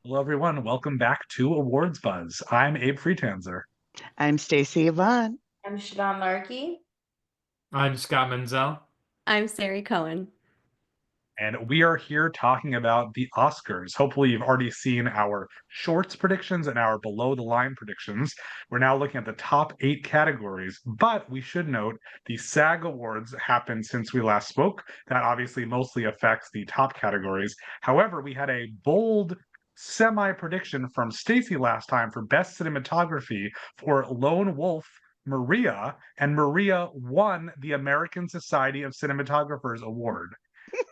Hello, everyone. Welcome back to Awards Buzz. I'm Abe Friedtanzer, I'm Stacey Yvonne. I'm Shadan Larki. I'm Scott Menzel. I'm Sari Cohen. and we are here talking about the Oscars. Hopefully, you've already seen our shorts predictions and our below the line predictions. We're now looking at the top 8 categories, but we should note the SAG Awards happened since we last spoke. That obviously mostly affects the top categories. However, we had a bold semi prediction from Stacey last time for Best Cinematography for Lone Wolf Maria, and Maria won the American Society of Cinematographers Award.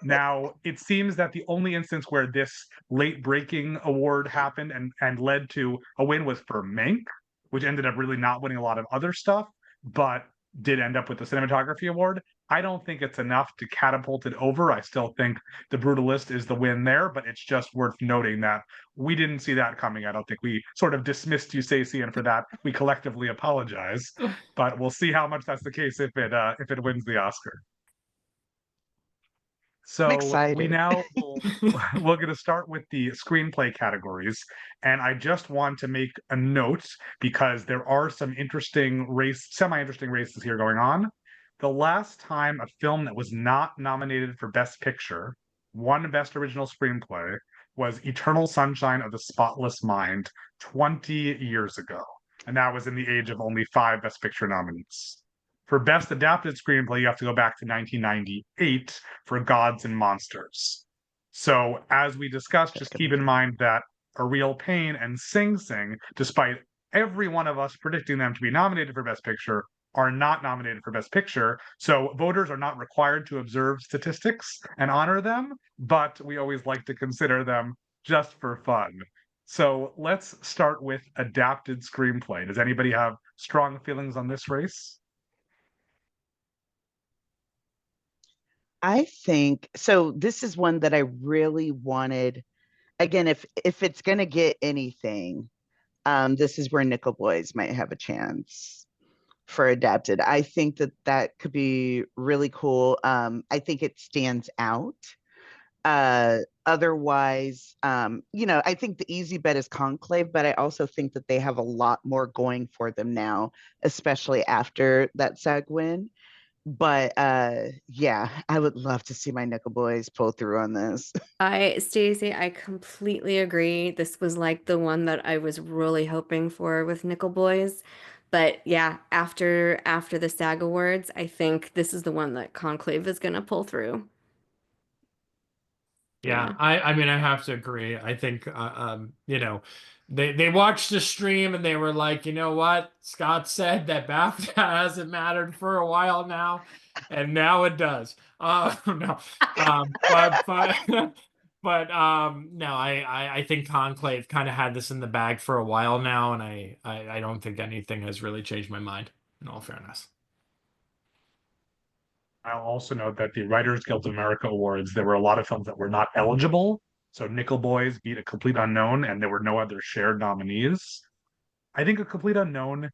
Now, it seems that the only instance where this late breaking award happened and led to a win was for Mank, which ended up really not winning a lot of other stuff, but did end up with the cinematography award. I don't think it's enough to catapult it over. I still think The Brutalist is the win there, but it's just worth noting that we didn't see that coming. I don't think we sort of dismissed you, Stacey, and for that we collectively apologize. But we'll see how much that's the case if it wins the Oscar. I'm So we excited. now we're going to start with the screenplay categories, and I just want to make a note because there are some semi-interesting races here going on. The last time a film that was not nominated for Best Picture won Best Original Screenplay was Eternal Sunshine of the Spotless Mind 20 years ago, and that was in the age of only 5 Best Picture nominees. For Best Adapted Screenplay, you have to go back to 1998 for Gods and Monsters. So, as we discussed, just keep in mind that A Real Pain and Sing Sing, despite every one of us predicting them to be nominated for Best Picture, are not nominated for Best Picture. So, voters are not required to observe statistics and honor them, but we always like to consider them just for fun. So, let's start with Adapted Screenplay. Does anybody have strong feelings on this race? I think so. This is one that I really wanted. Again, if it's gonna get anything, this is where Nickel Boys might have a chance for adapted. I think that could be really cool. I think it stands out. Otherwise, I think the easy bet is Conclave, but I also think that they have a lot more going for them now, especially after that SAG win. But yeah, I would love to see my Nickel Boys pull through on this. Stacey, I completely agree. This was like the one that I was really hoping for with Nickel Boys. But yeah, after the SAG Awards, I think this is the one that Conclave is gonna pull through. Yeah, Yeah. I mean I have to agree. I think they watched the stream and they were like, you know what? Scott said that BAFTA hasn't mattered for a while now, and now it does. No. But no, I think Conclave kind of had this in the bag for a while now, and I don't think anything has really changed my mind, in all fairness. I'll also note that the Writers Guild of America Awards, there were a lot of films that were not eligible. So Nickel Boys beat A Complete Unknown, and there were no other shared nominees. I think A Complete Unknown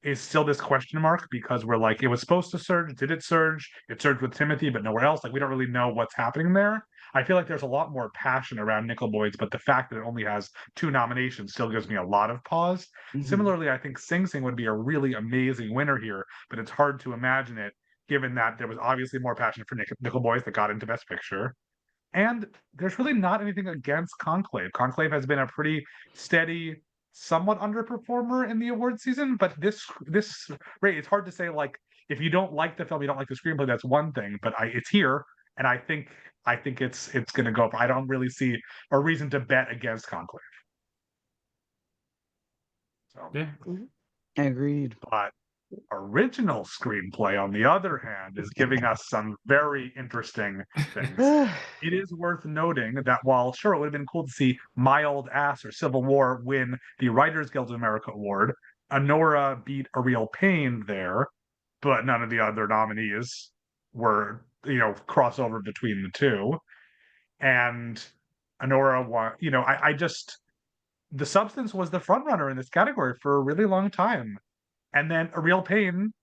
is still this question mark because we're like, it was supposed to surge. Did it surge? It surged with Timothy, but nowhere else. Like, we don't really know what's happening there. I feel like there's a lot more passion around Nickel Boys, but the fact that it only has 2 nominations still gives me a lot of pause. Mhm. Similarly, I think Sing Sing would be a really amazing winner here, but it's hard to imagine it given that there was obviously more passion for Nickel Boys that got into Best Picture. And there's really not anything against Conclave. Conclave has been a pretty steady, somewhat underperformer in the award season, but this rate, it's hard to say like if you don't like the film, you don't like the screenplay, that's one thing. But it's here, and I think it's gonna go up. I don't really see a reason to bet against Conclave. So, Yeah. Agreed. but original screenplay, on the other hand, is giving us some very interesting things. It is worth noting that while sure it would have been cool to see My Old Ass or Civil War win the Writers Guild of America award, Honora beat A Real Pain there, but none of the other nominees were, crossover between the two. And Honora won, I just the Substance was the front runner in this category for a really long time. And then A Real Pain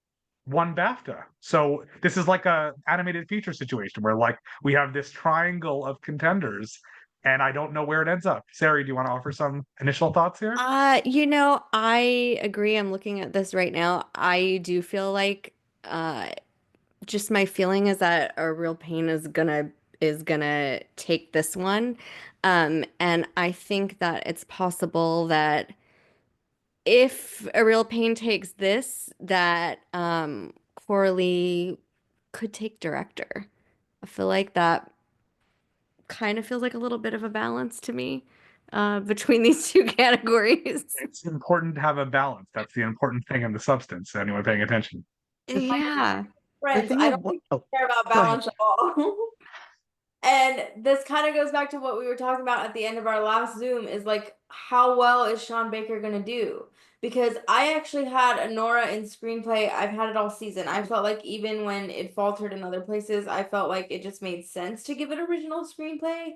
won BAFTA. So this is like a animated feature situation where like we have this triangle of contenders, and I don't know where it ends up. Sari, do you want to offer some initial thoughts here? I agree. I'm looking at this right now. I do feel like just my feeling is that A Real Pain is gonna take this one. And I think that it's possible that if A Real Pain takes this, that Coralie could take director. I feel like that kind of feels like a little bit of a balance to me between these two categories. It's important to have a balance. That's the important thing in the substance. Anyone paying attention? Yeah. The Friends, thing I I don't want, think they oh, care about go ahead. balance at all. And this kind of goes back to what we were talking about at the end of our last Zoom is like, how well is Sean Baker going to do? Because I actually had Honora in Screenplay. I've had it all season. I felt like even when it faltered in other places, I felt like it just made sense to give it original screenplay.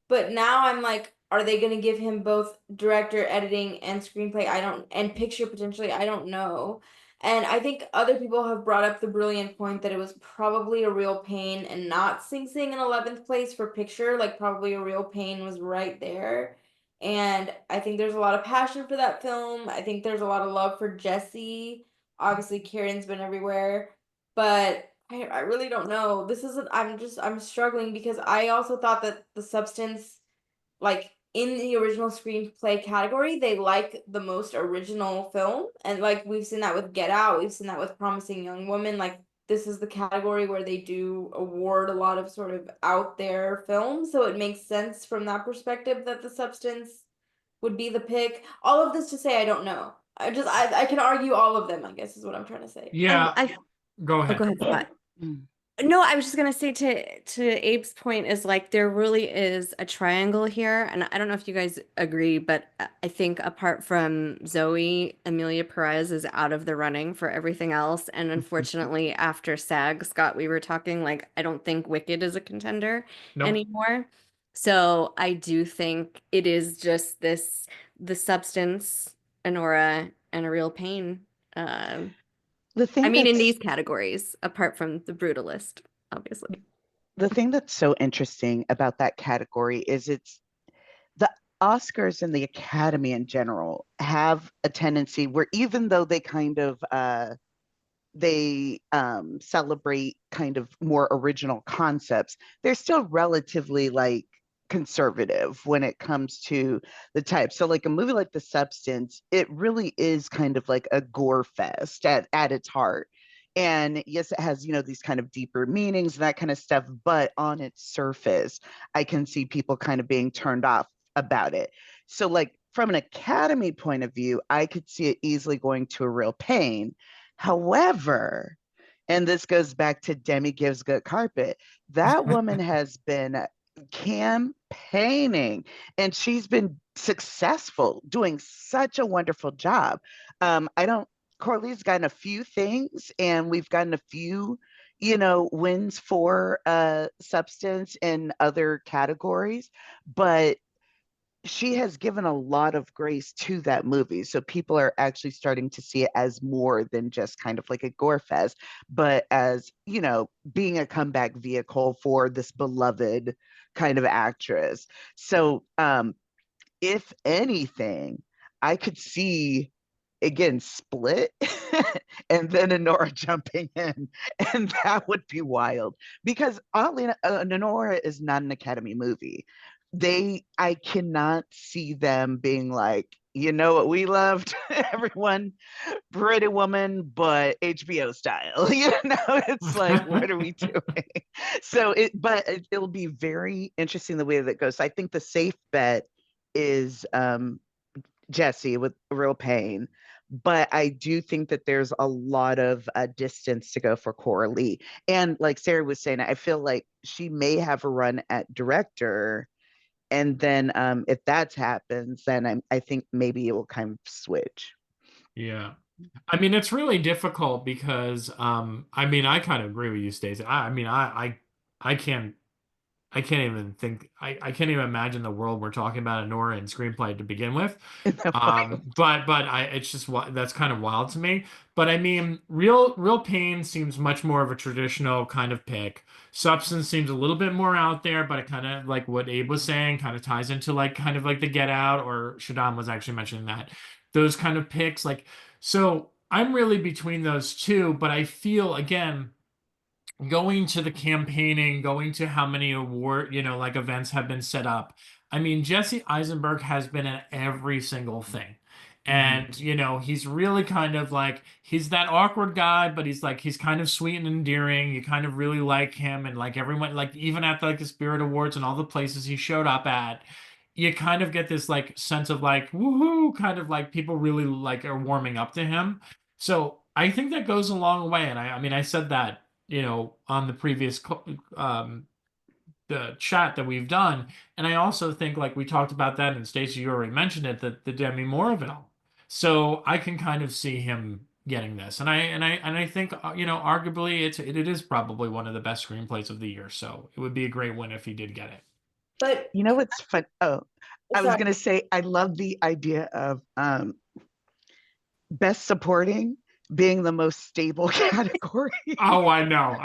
But now I'm like, are they going to give him both director, editing, and screenplay? I don't, and picture potentially. I don't know. And I think other people have brought up the brilliant point that it was probably A Real Pain and not Sing Sing in 11th place for picture. Like, probably A Real Pain was right there. And I think there's a lot of passion for that film. I think there's a lot of love for Jesse. Obviously, Karen's been everywhere. But I really don't know. This isn't, I'm struggling because I also thought that The Substance, like in the original screenplay category, they like the most original film. And like we've seen that with Get Out, we've seen that with Promising Young Woman. Like this is the category where they do award a lot of sort of out there films. So it makes sense from that perspective that The Substance would be the pick. All of this to say I don't know. I can argue all of them, I guess is what I'm trying to say. Yeah, go Oh, ahead. go ahead, Scott. Mm. No, I was just gonna say to Abe's point is like there really is a triangle here, and I don't know if you guys agree, but I think apart from Zoe, Amelia Perez is out of the running for everything else, and unfortunately, after SAG, Scott, we were talking like I don't think Wicked is a contender Nope. anymore. So I do think it is just The Substance, Honora, and A Real Pain. The I thing mean, in that's these categories, apart from the Brutalist, obviously. the thing that's so interesting about that category is it's the Oscars and the Academy in general have a tendency where even though they kind of they celebrate kind of more original concepts, they're still relatively like conservative when it comes to the type. So like a movie like The Substance, it really is kind of like a gore fest at its heart. And yes, it has, these kind of deeper meanings and that kind of stuff, but on its surface, I can see people kind of being turned off about it. So like from an Academy point of view, I could see it easily going to A Real Pain. However, and this goes back to Demi Gives Good Carpet, that woman has been campaigning and she's been successful doing such a wonderful job. I don't, Corley's gotten a few things and we've gotten a few, wins for substance in other categories, but she has given a lot of grace to that movie. So people are actually starting to see it as more than just kind of like a gore fest, but as, being a comeback vehicle for this beloved kind of actress. So if anything, I could see again Split and then Honora jumping in, and that would be wild because oddly Honora is not an Academy movie. I cannot see them being like, you know what we loved, everyone, Pretty Woman, but HBO style. It's like, what are we doing? It'll be very interesting the way that goes. So I think the safe bet is Jesse with Real Pain. But I do think that there's a lot of distance to go for Coralie. And like Sarah was saying, I feel like she may have a run at director. And then if that happens, then I think maybe it will kind of switch. Yeah. I mean, it's really difficult because I mean, I kind of agree with you, Stacey. I mean, I can't I can't even think. I can't even imagine the world we're talking about in Nora and Screenplay to begin with. But it's just that's kind of wild to me. But I mean, Real Pain seems much more of a traditional kind of pick. Substance seems a little bit more out there, but it kind of like what Abe was saying, kind of ties into like kind of like the Get Out, or Shadan was actually mentioning that. Those kind of picks, like, so I'm really between those two, but I feel again going to the campaigning, going to how many award, like events have been set up. I mean, Jesse Eisenberg has been in every single thing. And, he's really kind of like, he's that awkward guy, but he's kind of sweet and endearing. You kind of really like him. And like everyone, like even at like the Spirit Awards and all the places he showed up at, you kind of get this like sense of like, woohoo, kind of like people really like are warming up to him. So I think that goes a long way. And I mean, I said that on the previous the chat that we've done, and I also think like we talked about that, and Stacey, you already mentioned it, that the Demi Moorville. So I can kind of see him getting this, and I think arguably it is probably one of the best screenplays of the year. So it would be a great win if he did get it. But You know what's fun? Oh, I was sorry. going to say, I love the idea of best supporting being the most stable category. Oh, I know.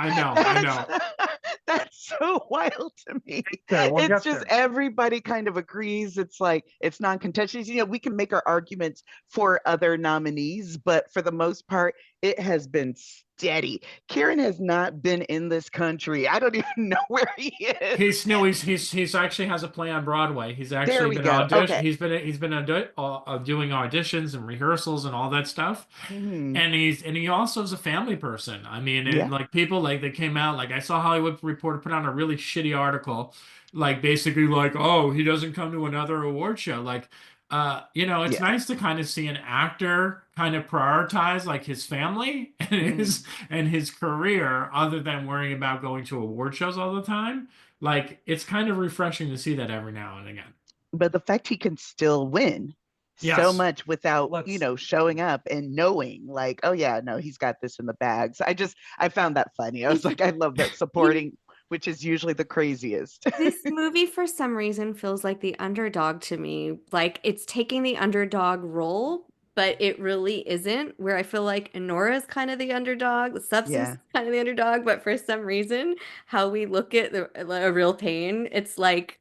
That's so wild to me. We'll It's just there. everybody kind of agrees. It's like it's non-contentious. We can make our arguments for other nominees, but for the most part, it has been steady. Kieran has not been in this country. I don't even know where he is. He's actually has a play on Broadway. He's actually There we been go. Okay. He's been doing auditions and rehearsals and all that stuff. Mhm. And he also is a family person. I mean, Yeah. like people like they came out, like I saw Hollywood Reporter put on a really shitty article, like basically like, oh, he doesn't come to another award show. Like, it's Yeah. nice to kind of see an actor kind of prioritize like his family and his career other than worrying about going to award shows all the time. Like, it's kind of refreshing to see that every now and again. But the fact he can still win so Yes. much without Let's showing up and knowing like, oh yeah, no, he's got this in the bags. I found that funny. I was like, I love that supporting, which is usually the craziest. This movie, for some reason, feels like the underdog to me. Like it's taking the underdog role, but it really isn't. Where I feel like Honora is kind of the underdog, the substance Yeah. is kind of the underdog, but for some reason, how we look at a Real Pain, it's like,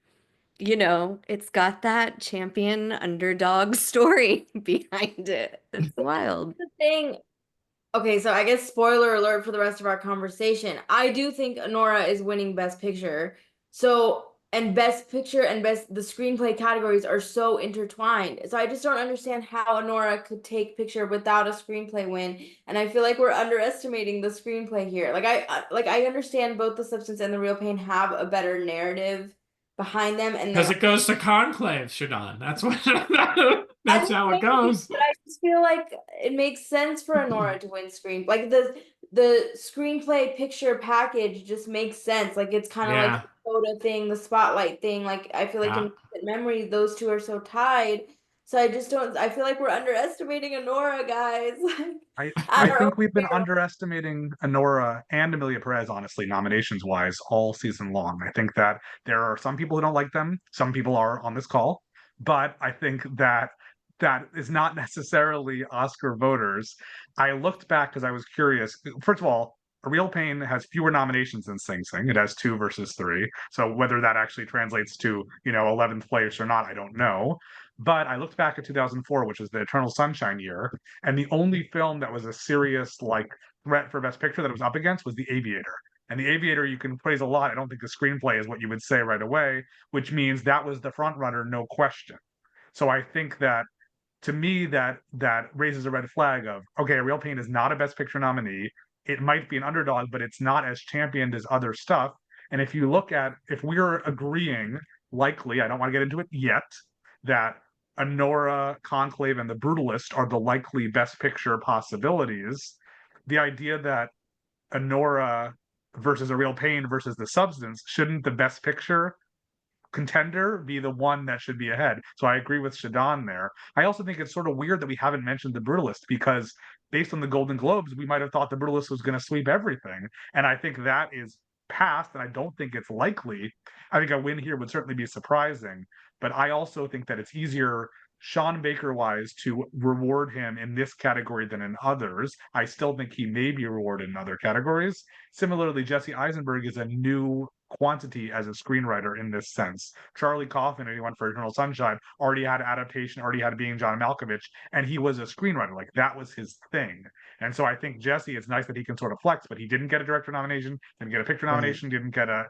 it's got that champion underdog story behind it. It's wild. The thing. Okay, so I guess spoiler alert for the rest of our conversation. I do think Honora is winning Best Picture. So, and Best Picture and the screenplay categories are so intertwined. So I just don't understand how Honora could take picture without a screenplay win. And I feel like we're underestimating the screenplay here. Like I understand both The Substance and The Real Pain have a better narrative behind them, and Because it goes to conclave, Shadan. That's what that's how it maybe, goes. but I just feel like it makes sense for Honora to win screen. Like the screenplay picture package just makes sense. Like it's kind of like the photo thing, the spotlight thing. Like I feel like in memory, those two are so tied. So I just don't. I feel like we're underestimating Honora, guys. I think we've been underestimating Honora and Amelia Perez, honestly, nominations wise, all season long. I think that there are some people who don't like them. Some people are on this call, but I think that that is not necessarily Oscar voters. I looked back because I was curious. First of all, A Real Pain has fewer nominations than Sing Sing. It has 2 versus 3. So whether that actually translates to 11th place or not, I don't know. But I looked back at 2004, which was the Eternal Sunshine year, and the only film that was a serious like threat for Best Picture that it was up against was The Aviator. And The Aviator, you can praise a lot. I don't think the screenplay is what you would say right away, which means that was the front runner, no question. So I think that to me that raises a red flag of, okay, A Real Pain is not a Best Picture nominee. It might be an underdog, but it's not as championed as other stuff. And if we're agreeing, likely, I don't want to get into it yet, that Honora, Conclave, and The Brutalist are the likely Best Picture possibilities, the idea that Honora versus A Real Pain versus The Substance, shouldn't the Best Picture contender be the one that should be ahead? So I agree with Shadan there. I also think it's sort of weird that we haven't mentioned The Brutalist, because based on the Golden Globes, we might have thought The Brutalist was going to sweep everything. And I think that is past, and I don't think it's likely. I think a win here would certainly be surprising, but I also think that it's easier Sean Baker wise to reward him in this category than in others. I still think he may be rewarded in other categories. Similarly, Jesse Eisenberg is a new quantity as a screenwriter in this sense. Charlie Kaufman, anyone for Eternal Sunshine, already had adaptation, already had Being John Malkovich, and he was a screenwriter. Like that was his thing. And so I think Jesse, it's nice that he can sort of flex, but he didn't get a director nomination, didn't get a picture Right. nomination, didn't get an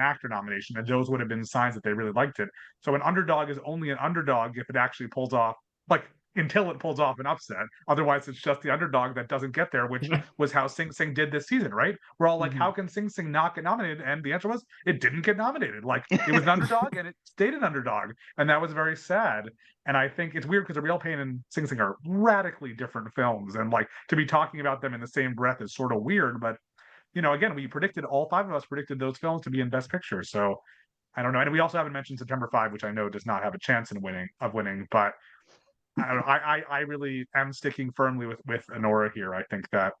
actor nomination, and those would have been signs that they really liked it. So an underdog is only an underdog if it actually pulls off, like until it pulls off an upset. Otherwise, it's just the underdog that doesn't get there, which was how Sing Sing did this season, right? We're all like, how can Sing Sing not get nominated? And the answer was, it didn't get nominated. Like it was an underdog, and it stayed an underdog, and that was very sad. And I think it's weird because The Real Pain and Sing Sing are radically different films, and like to be talking about them in the same breath is sort of weird. But again, we predicted, all five of us predicted those films to be in Best Picture. So I don't know. And we also haven't mentioned September 5, which I know does not have a chance in winning. But I don't know. I really am sticking firmly with Anora here. I think that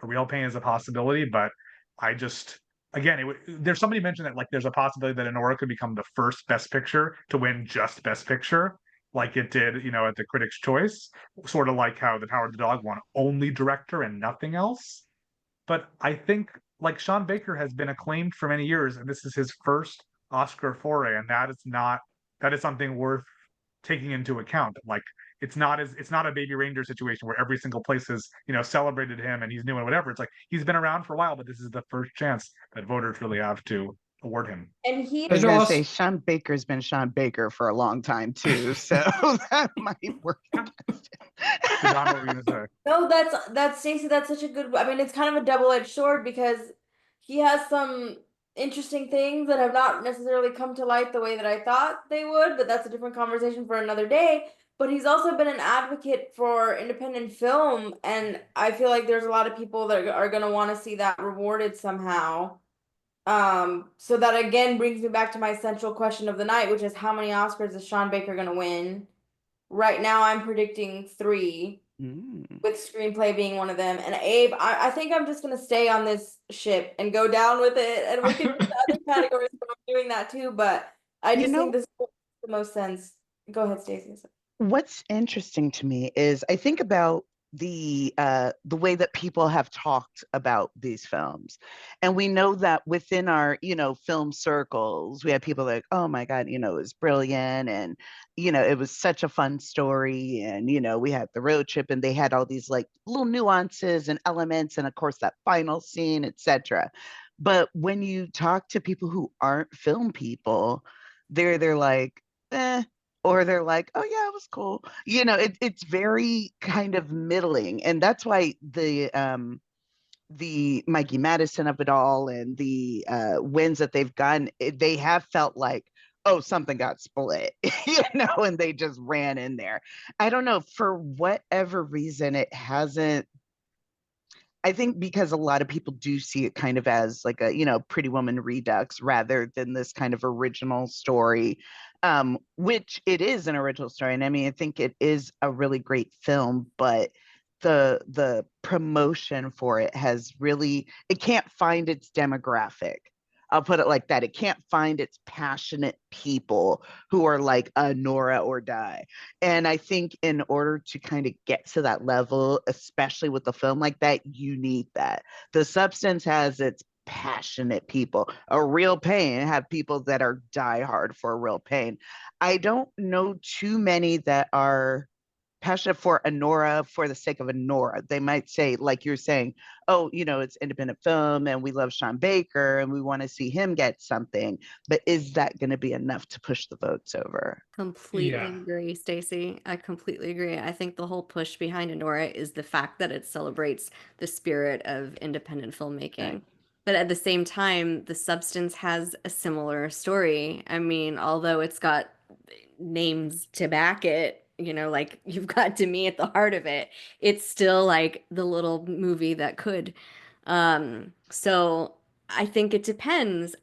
A Real Pain is a possibility, but I just again, there's somebody mentioned that like there's a possibility that Anora could become the first Best Picture to win just Best Picture, like it did, at the Critics' Choice, sort of like how The Power of the Dog won only director and nothing else. But I think like Sean Baker has been acclaimed for many years, and this is his first Oscar foray, and that is something worth taking into account. Like it's not a Baby Ranger situation where every single place has celebrated him and he's new and whatever. It's like he's been around for a while, but this is the first chance that voters really have to award him. And he I was And gonna also- say Sean Baker's been Sean Baker for a long time too, so that might work against Shadan, what were you gonna say? No, that's Stacey. That's such a good. I mean, it's kind of a double-edged sword because he has some interesting things that have not necessarily come to light the way that I thought they would, but that's a different conversation for another day. But he's also been an advocate for independent film, and I feel like there's a lot of people that are going to want to see that rewarded somehow. So that again brings me back to my central question of the night, which is how many Oscars is Sean Baker going to win? Right now, I'm predicting 3, with Screenplay being one of them. And Abe, I think I'm just gonna stay on this ship and go down with it, and we can do the other categories, but I'm doing that too. But I just think this makes the most sense. Go ahead, Stacey. What's interesting to me is I think about the way that people have talked about these films, and we know that within our film circles we have people like, oh my god, it was brilliant, and it was such a fun story, and we had the road trip, and they had all these like little nuances and elements, and of course that final scene, etc. But when you talk to people who aren't film people, they're like, or they're like, oh yeah, it was cool. It's very kind of middling, and that's why the Mikey Madison of it all and the wins that they've gotten, they have felt like, oh, something got split, and they just ran in there. I don't know, for whatever reason it hasn't. I think because a lot of people do see it kind of as like a, Pretty Woman Redux rather than this kind of original story, which it is an original story. And I mean, I think it is a really great film, but the promotion for it it can't find its demographic. I'll put it like that. It can't find its passionate people who are like a Nora or die. And I think in order to kind of get to that level, especially with a film like that, you need that. The Substance has its passionate people. A Real Pain have people that are diehard for A Real Pain. I don't know too many that are passionate for Anora for the sake of Anora. They might say, like you're saying, oh, it's independent film and we love Sean Baker and we want to see him get something. But is that going to be enough to push the votes over? Completely Yeah. agree, Stacey. I completely agree. I think the whole push behind Anora is the fact that it celebrates the spirit of independent filmmaking. Right. But at the same time, The Substance has a similar story. I mean, although it's got names to back it, like you've got To Me at the heart of it, it's still like the little movie that could. So I think it depends.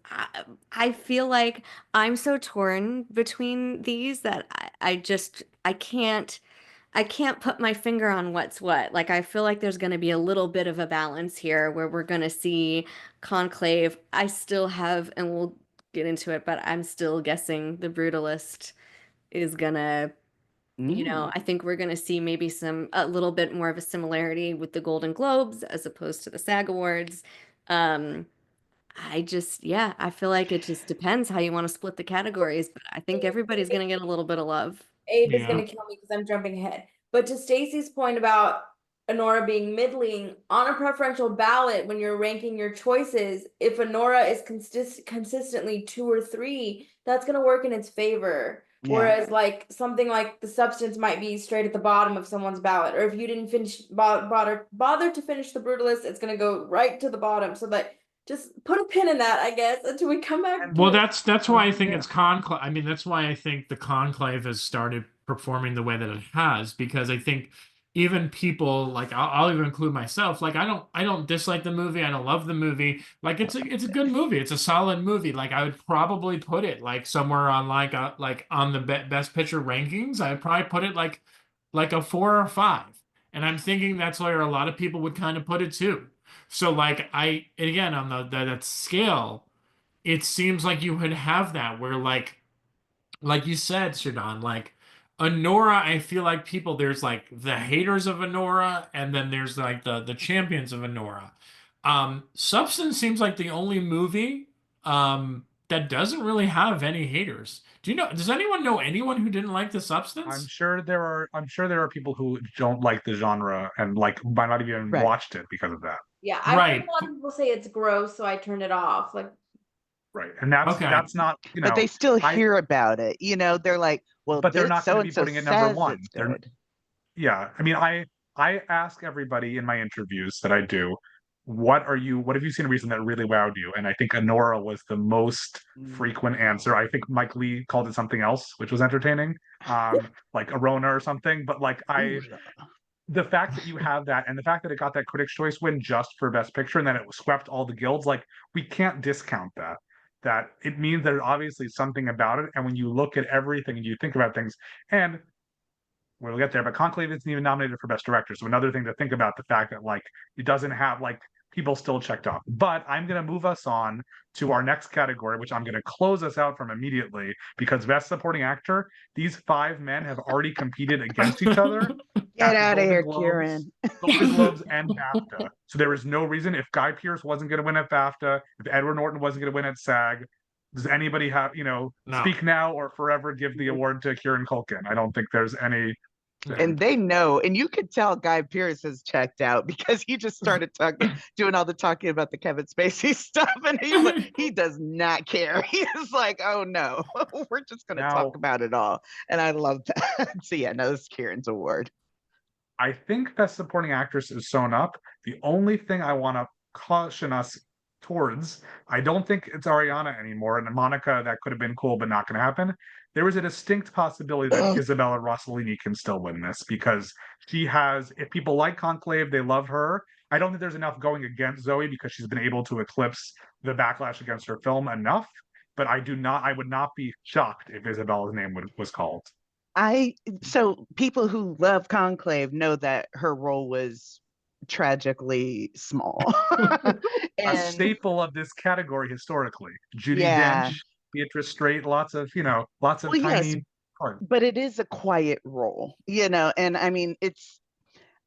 I feel like I'm so torn between these that I can't I can't put my finger on what's what. Like, I feel like there's going to be a little bit of a balance here where we're going to see Conclave. I still have, and we'll get into it, but I'm still guessing the Brutalist is gonna, I think we're gonna see maybe a little bit more of a similarity with the Golden Globes as opposed to the SAG Awards. I feel like it just depends how you want to split the categories, but I think everybody's gonna get a little bit of love. Abe is Yeah. going to kill me because I'm jumping ahead. But to Stacey's point about Honora being middling, on a preferential ballot, when you're ranking your choices, if Honora is consistently 2 or 3, that's going to work in its favor. Yeah. Whereas like something like The Substance might be straight at the bottom of someone's ballot, or if you didn't bother to finish The Brutalist, it's going to go right to the bottom. So that just put a pin in that, I guess, until we come back. Well, that's why I think it's conclave. I mean, that's why I think the conclave has started performing the way that it has, because I think even people like I'll even include myself. Like I don't dislike the movie. I don't love the movie. Like it's a good movie. It's a solid movie. Like I would probably put it like somewhere on like on the best picture rankings. I would probably put it like a 4 or 5. And I'm thinking that's where a lot of people would kind of put it too. So like again on that scale, it seems like you would have that where like you said, Shadan, like Honora, I feel like there's like the haters of Honora, and then there's like the champions of Honora. Substance seems like the only movie that doesn't really have any haters. Does anyone know anyone who didn't like The Substance? I'm sure there are people who don't like the genre and like might not even Right. watched it because of that. Yeah, I Right. heard a lot of people say it's gross, so I turned it off. Like, Right. And that's not, But they still I- hear about it. They're like, well, but they're not going to be so-and-so putting it number says one. it's good. Yeah. I mean, I ask everybody in my interviews that I do, what have you seen recently that really wowed you? And I think Honora was the most frequent answer. I think Mike Lee called it something else, which was entertaining, like Arona or something. But like the fact that you have that, and the fact that it got that Critics' Choice win just for Best Picture, and then it swept all the guilds, like we can't discount that. That it means there's obviously something about it. And when you look at everything and you think about things, and we'll get there, but Conclave isn't even nominated for Best Director. So another thing to think about, the fact that like it doesn't have like people still checked off. But I'm going to move us on to our next category, which I'm going to close us out from immediately, because Best Supporting Actor, these 5 men have already competed against each other. Get at out the of here, Golden Kieran. Golden Globes and BAFTA. So there was no reason, if Guy Pearce wasn't going to win at BAFTA, if Edward Norton wasn't going to win at SAG, does anybody have, No. speak now or forever give the award to Kieran Culkin? I don't think there's any. And they know, and you could tell Guy Pearce has checked out because he just started doing all the talking about the Kevin Spacey stuff, and he does not care. He is like, oh no, we're just going to talk about it all, and I love that. So yeah, no, this is Kieran's award. I think Best Supporting Actress is sewn up. The only thing I want to caution us towards, I don't think it's Ariana anymore, and Monica, that could have been cool, but not going to happen. There is a distinct possibility that Isabella Rossellini can still win this, because she has, if people like Conclave, they love her. I don't think there's enough going against Zoe because she's been able to eclipse the backlash against her film enough. But I would not be shocked if Isabella's name was called. So people who love Conclave know that her role was tragically small. A staple of this category historically. Judi Dench, Beatrice Straight, lots of tiny parts. But it is a quiet role, and I mean,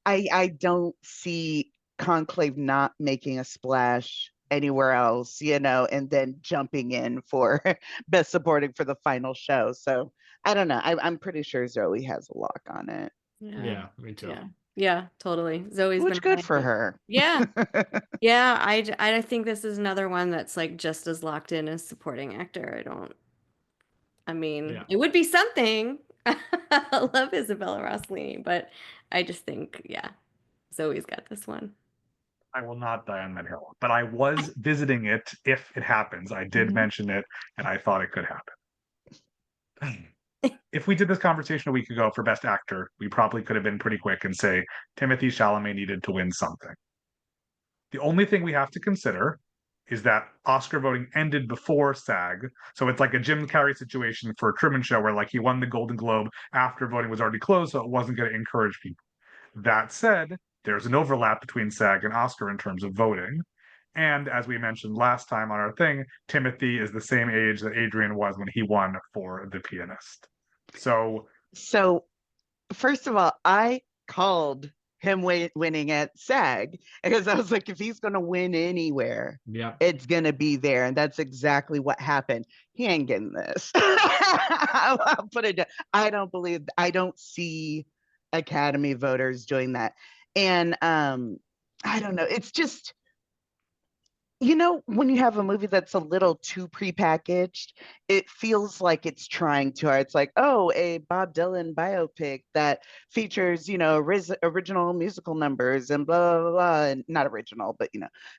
I don't see Conclave not making a splash anywhere else, and then jumping in for Best Supporting for the final show. So I don't know. I'm pretty sure Zoe has a lock on it. Yeah, me too. Yeah, totally. Zoe's Which good for her. Yeah. Yeah, I think this is another one that's like just as locked in as supporting actor. It would be something. I love Isabella Rossellini, but I just think, Zoe's got this one. I will not die on that hill, but I was visiting it if it happens. I did mention it, and I thought it could happen. If we did this conversation a week ago for Best Actor, we probably could have been pretty quick and say Timothée Chalamet needed to win something. The only thing we have to consider is that Oscar voting ended before SAG. So it's like a Jim Carrey situation for a Truman Show where like he won the Golden Globe after voting was already closed, so it wasn't going to encourage people. That said, there's an overlap between SAG and Oscar in terms of voting. And as we mentioned last time on our thing, Timothy is the same age that Adrian was when he won for The Pianist. So first of all, I called him winning at SAG because I was like, if he's going to win anywhere, it's going to be there. And that's exactly what happened. He ain't getting this. I'll put it down. I don't see Academy voters doing that. And I don't know. It's just, when you have a movie that's a little too prepackaged, it feels like it's trying too hard. It's like, oh, a Bob Dylan biopic that features, original musical numbers and blah, blah, blah, and not original, but,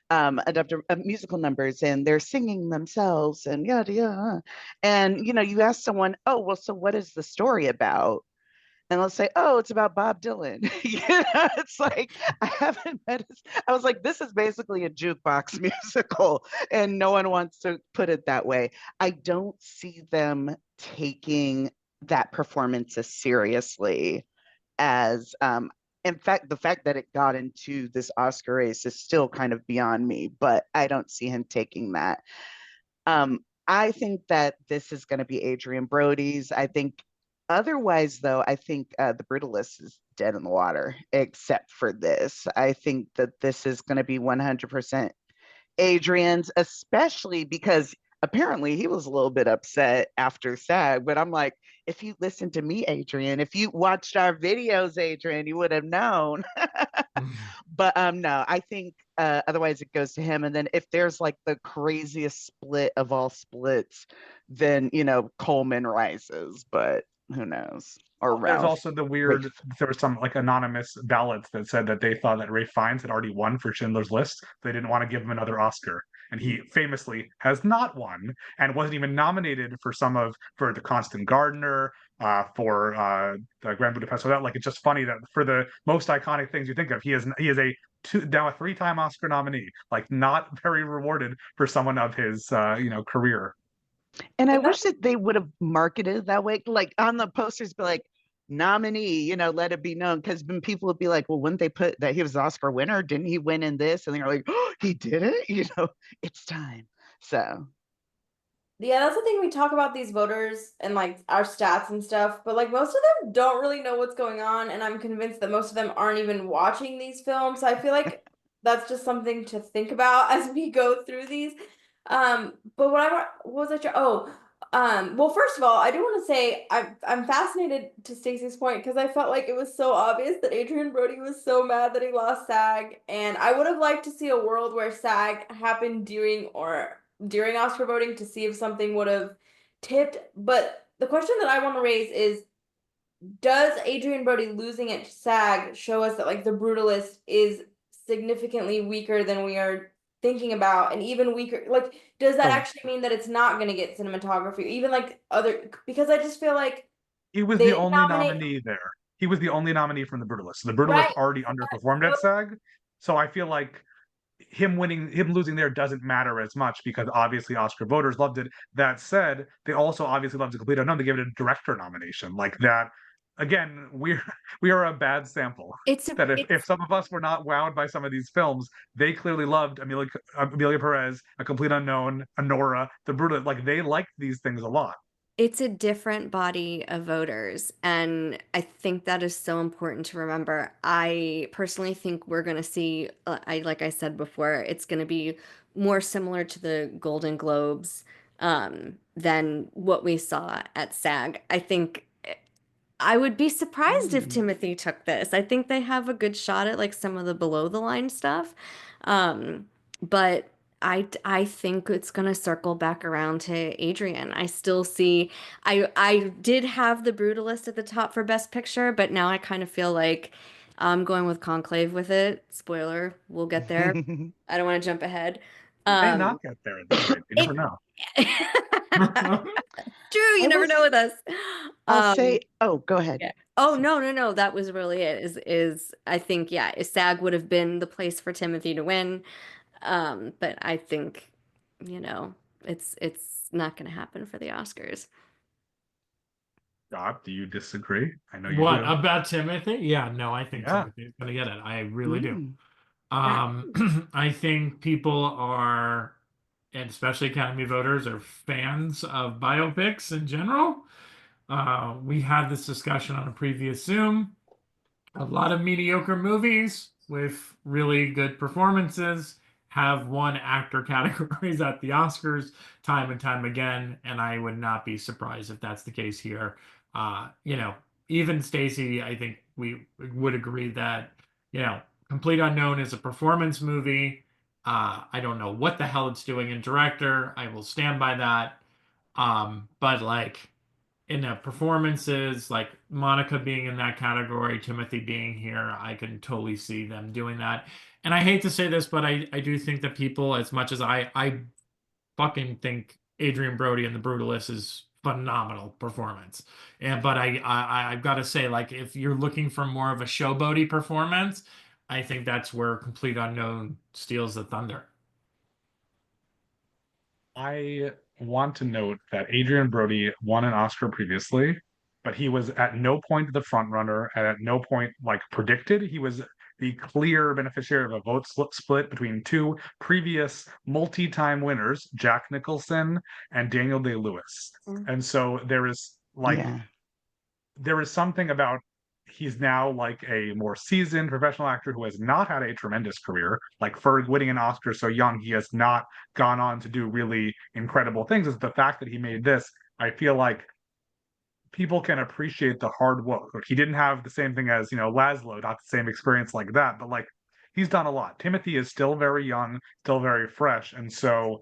adapted musical numbers, and they're singing themselves and yada, yada. And, you ask someone, oh, well, so what is the story about? And they'll say, oh, it's about Bob Dylan. It's like, I was like, this is basically a jukebox musical, and no one wants to put it that way. I don't see them taking that performance as seriously as, in fact, the fact that it got into this Oscar race is still kind of beyond me, but I don't see him taking that. I think that this is going to be Adrian Brody's. Otherwise, though, I think The Brutalist is dead in the water, except for this. I think that this is going to be 100% Adrian's, especially because apparently he was a little bit upset after SAG. But I'm like, if you listened to me, Adrian, if you watched our videos, Adrian, you would have known. But no, I think otherwise it goes to him. And then if there's like the craziest split of all splits, then, Coleman rises. But who knows? Or Ralph. There's also the weird, there were some like anonymous ballots that said that they thought that Ralph Fiennes had already won for Schindler's List. They didn't want to give him another Oscar. And he famously has not won and wasn't even nominated for for The Constant Gardener, for the Grand Budapest Hotel. Like, it's just funny that for the most iconic things you think of, he is now a 3-time Oscar nominee, like not very rewarded for someone of his, career. And I wish that they would have marketed that way, like on the posters, be like, nominee, let it be known, because then people would be like, well, wouldn't they put that he was the Oscar winner? Didn't he win in this? And they're like, oh, he did it? It's time. So yeah, that's the thing. We talk about these voters and like our stats and stuff, but like most of them don't really know what's going on, and I'm convinced that most of them aren't even watching these films. So I feel like that's just something to think about as we go through these. But well, first of all, I do want to say I'm fascinated to Stacey's point, because I felt like it was so obvious that Adrian Brody was so mad that he lost SAG, and I would have liked to see a world where SAG happened during Oscar voting to see if something would have tipped. But the question that I want to raise is, does Adrian Brody losing at SAG show us that like The Brutalist is significantly weaker than we are thinking about, and even weaker? Like, does that actually mean that it's not going to get cinematography, even like other? Because I just feel like he was the only nominee there. He was the only nominee from The Brutalist. The Brutalist already underperformed at SAG, so I feel like him losing there doesn't matter as much, because obviously Oscar voters loved it. That said, they also obviously loved The Complete Unknown. They gave it a director nomination. Like that, again, we are a bad sample. If some of us were not wowed by some of these films, they clearly loved Amelia Perez, A Complete Unknown, Anora, The Brutalist. Like, they liked these things a lot. It's a different body of voters, and I think that is so important to remember. I personally think we're going to see, like I said before, it's going to be more similar to the Golden Globes than what we saw at SAG. I think I would be surprised if Timothy took this. I think they have a good shot at like some of the below the line stuff. But I think it's gonna circle back around to Adrian. I still see I did have The Brutalist at the top for Best Picture, but now I kind of feel like I'm going with Conclave with it. Spoiler, we'll get there. I don't want to jump ahead. May not get there at this rate. You never know. True, you never know with us. I'll say, oh, go ahead. Yeah. Oh, no. That was really it. I think, SAG would have been the place for Timothy to win. But I think it's not going to happen for the Oscars. Scott, do you disagree? I know you What do. about Timothy? Yeah, no, I think Yeah. Timothy's gonna get it. I really do. Mm. I think people are, and especially Academy voters, are fans of biopics in general. We had this discussion on a previous Zoom. A lot of mediocre movies with really good performances have won actor categories at the Oscars time and time again, and I would not be surprised if that's the case here. You know, even Stacey, I think we would agree that, you know, Complete Unknown is a performance movie. I don't know what the hell it's doing in director. I will stand by that. But like in the performances, like Monica being in that category, Timothy being here, I can totally see them doing that. And I hate to say this, but I do think that people, as much as I fucking think Adrian Brody in The Brutalist is phenomenal performance. And but I've got to say, like, if you're looking for more of a showboaty performance, I think that's where Complete Unknown steals the thunder. I want to note that Adrian Brody won an Oscar previously, but he was at no point the front runner and at no point like predicted. He was the clear beneficiary of a vote split between two previous multi-time winners, Jack Nicholson and Daniel Day-Lewis. And so Yeah. there is something about he's now like a more seasoned professional actor who has not had a tremendous career. Like for winning an Oscar so young, he has not gone on to do really incredible things. Is the fact that he made this, I feel like people can appreciate the hard work. Like he didn't have the same thing as, Laszlo, not the same experience like that, but like he's done a lot. Timothy is still very young, still very fresh. And so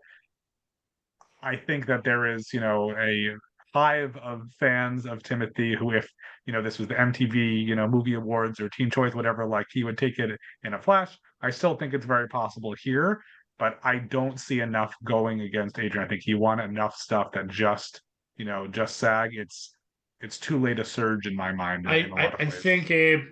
I think that there is, a hive of fans of Timothy who, if, this was the MTV, movie awards or Teen Choice, whatever, like he would take it in a flash. I still think it's very possible here, but I don't see enough going against Adrian. I think he won enough stuff that just SAG. It's too late a surge in my mind in a lot of I ways. think Abe,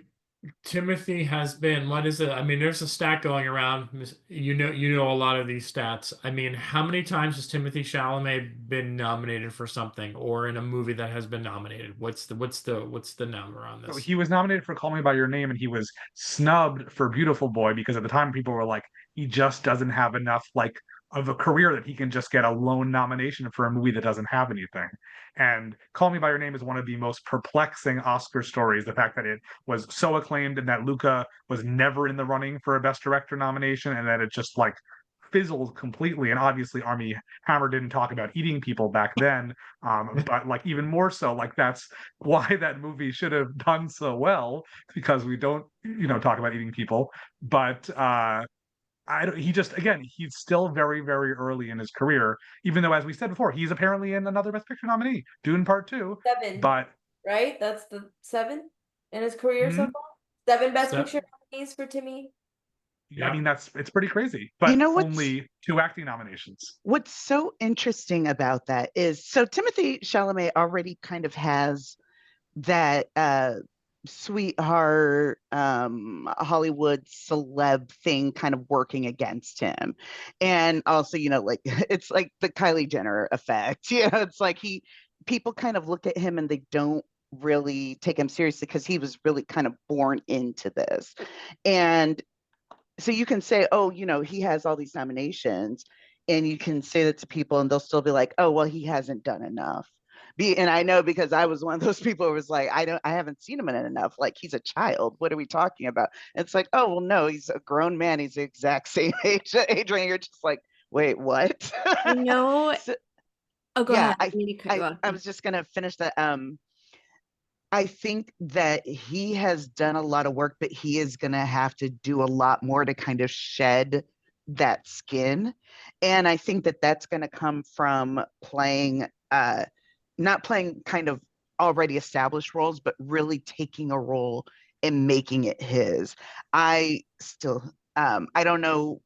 Timothy has been, what is it? I mean, there's a stat going around. You know a lot of these stats. I mean, how many times has Timothy Chalamet been nominated for something or in a movie that has been nominated? What's the number on So this? he was nominated for Call Me by Your Name, and he was snubbed for Beautiful Boy because at the time people were like, he just doesn't have enough like of a career that he can just get a lone nomination for a movie that doesn't have anything. And Call Me by Your Name is one of the most perplexing Oscar stories. The fact that it was so acclaimed and that Luca was never in the running for a Best Director nomination, and that it just like fizzled completely. And obviously, Armie Hammer didn't talk about eating people back then, but like even more so, like that's why that movie should have done so well, because we don't, talk about eating people. But I don't, he just again, he's still very, very early in his career, even though, as we said before, he's apparently in another Best Picture nominee, Dune Part Two. 7, But right? That's the 7 in his career so mhm, far. 7 Best So, Picture nominees for Timmy. I mean, it's pretty crazy. You But know what's only 2 acting nominations. what's so interesting about that is so Timothy Chalamet already kind of has that sweetheart Hollywood celeb thing kind of working against him. And also, like it's like the Kylie Jenner effect. It's like people kind of look at him and they don't really take him seriously because he was really kind of born into this. And so you can say, oh, he has all these nominations, and you can say that to people and they'll still be like, oh, well, he hasn't done enough. And I know because I was one of those people who was like, I haven't seen him in enough. Like he's a child. What are we talking about? And it's like, oh, well, no, he's a grown man. He's the exact same age. Adrian, you're just like, wait, what? You know, So, oh, go yeah, ahead. I need to cut you off. I was just gonna finish that. I think that he has done a lot of work, but he is going to have to do a lot more to kind of shed that skin. And I think that that's going to come from not playing kind of already established roles, but really taking a role and making it his. I still, I don't know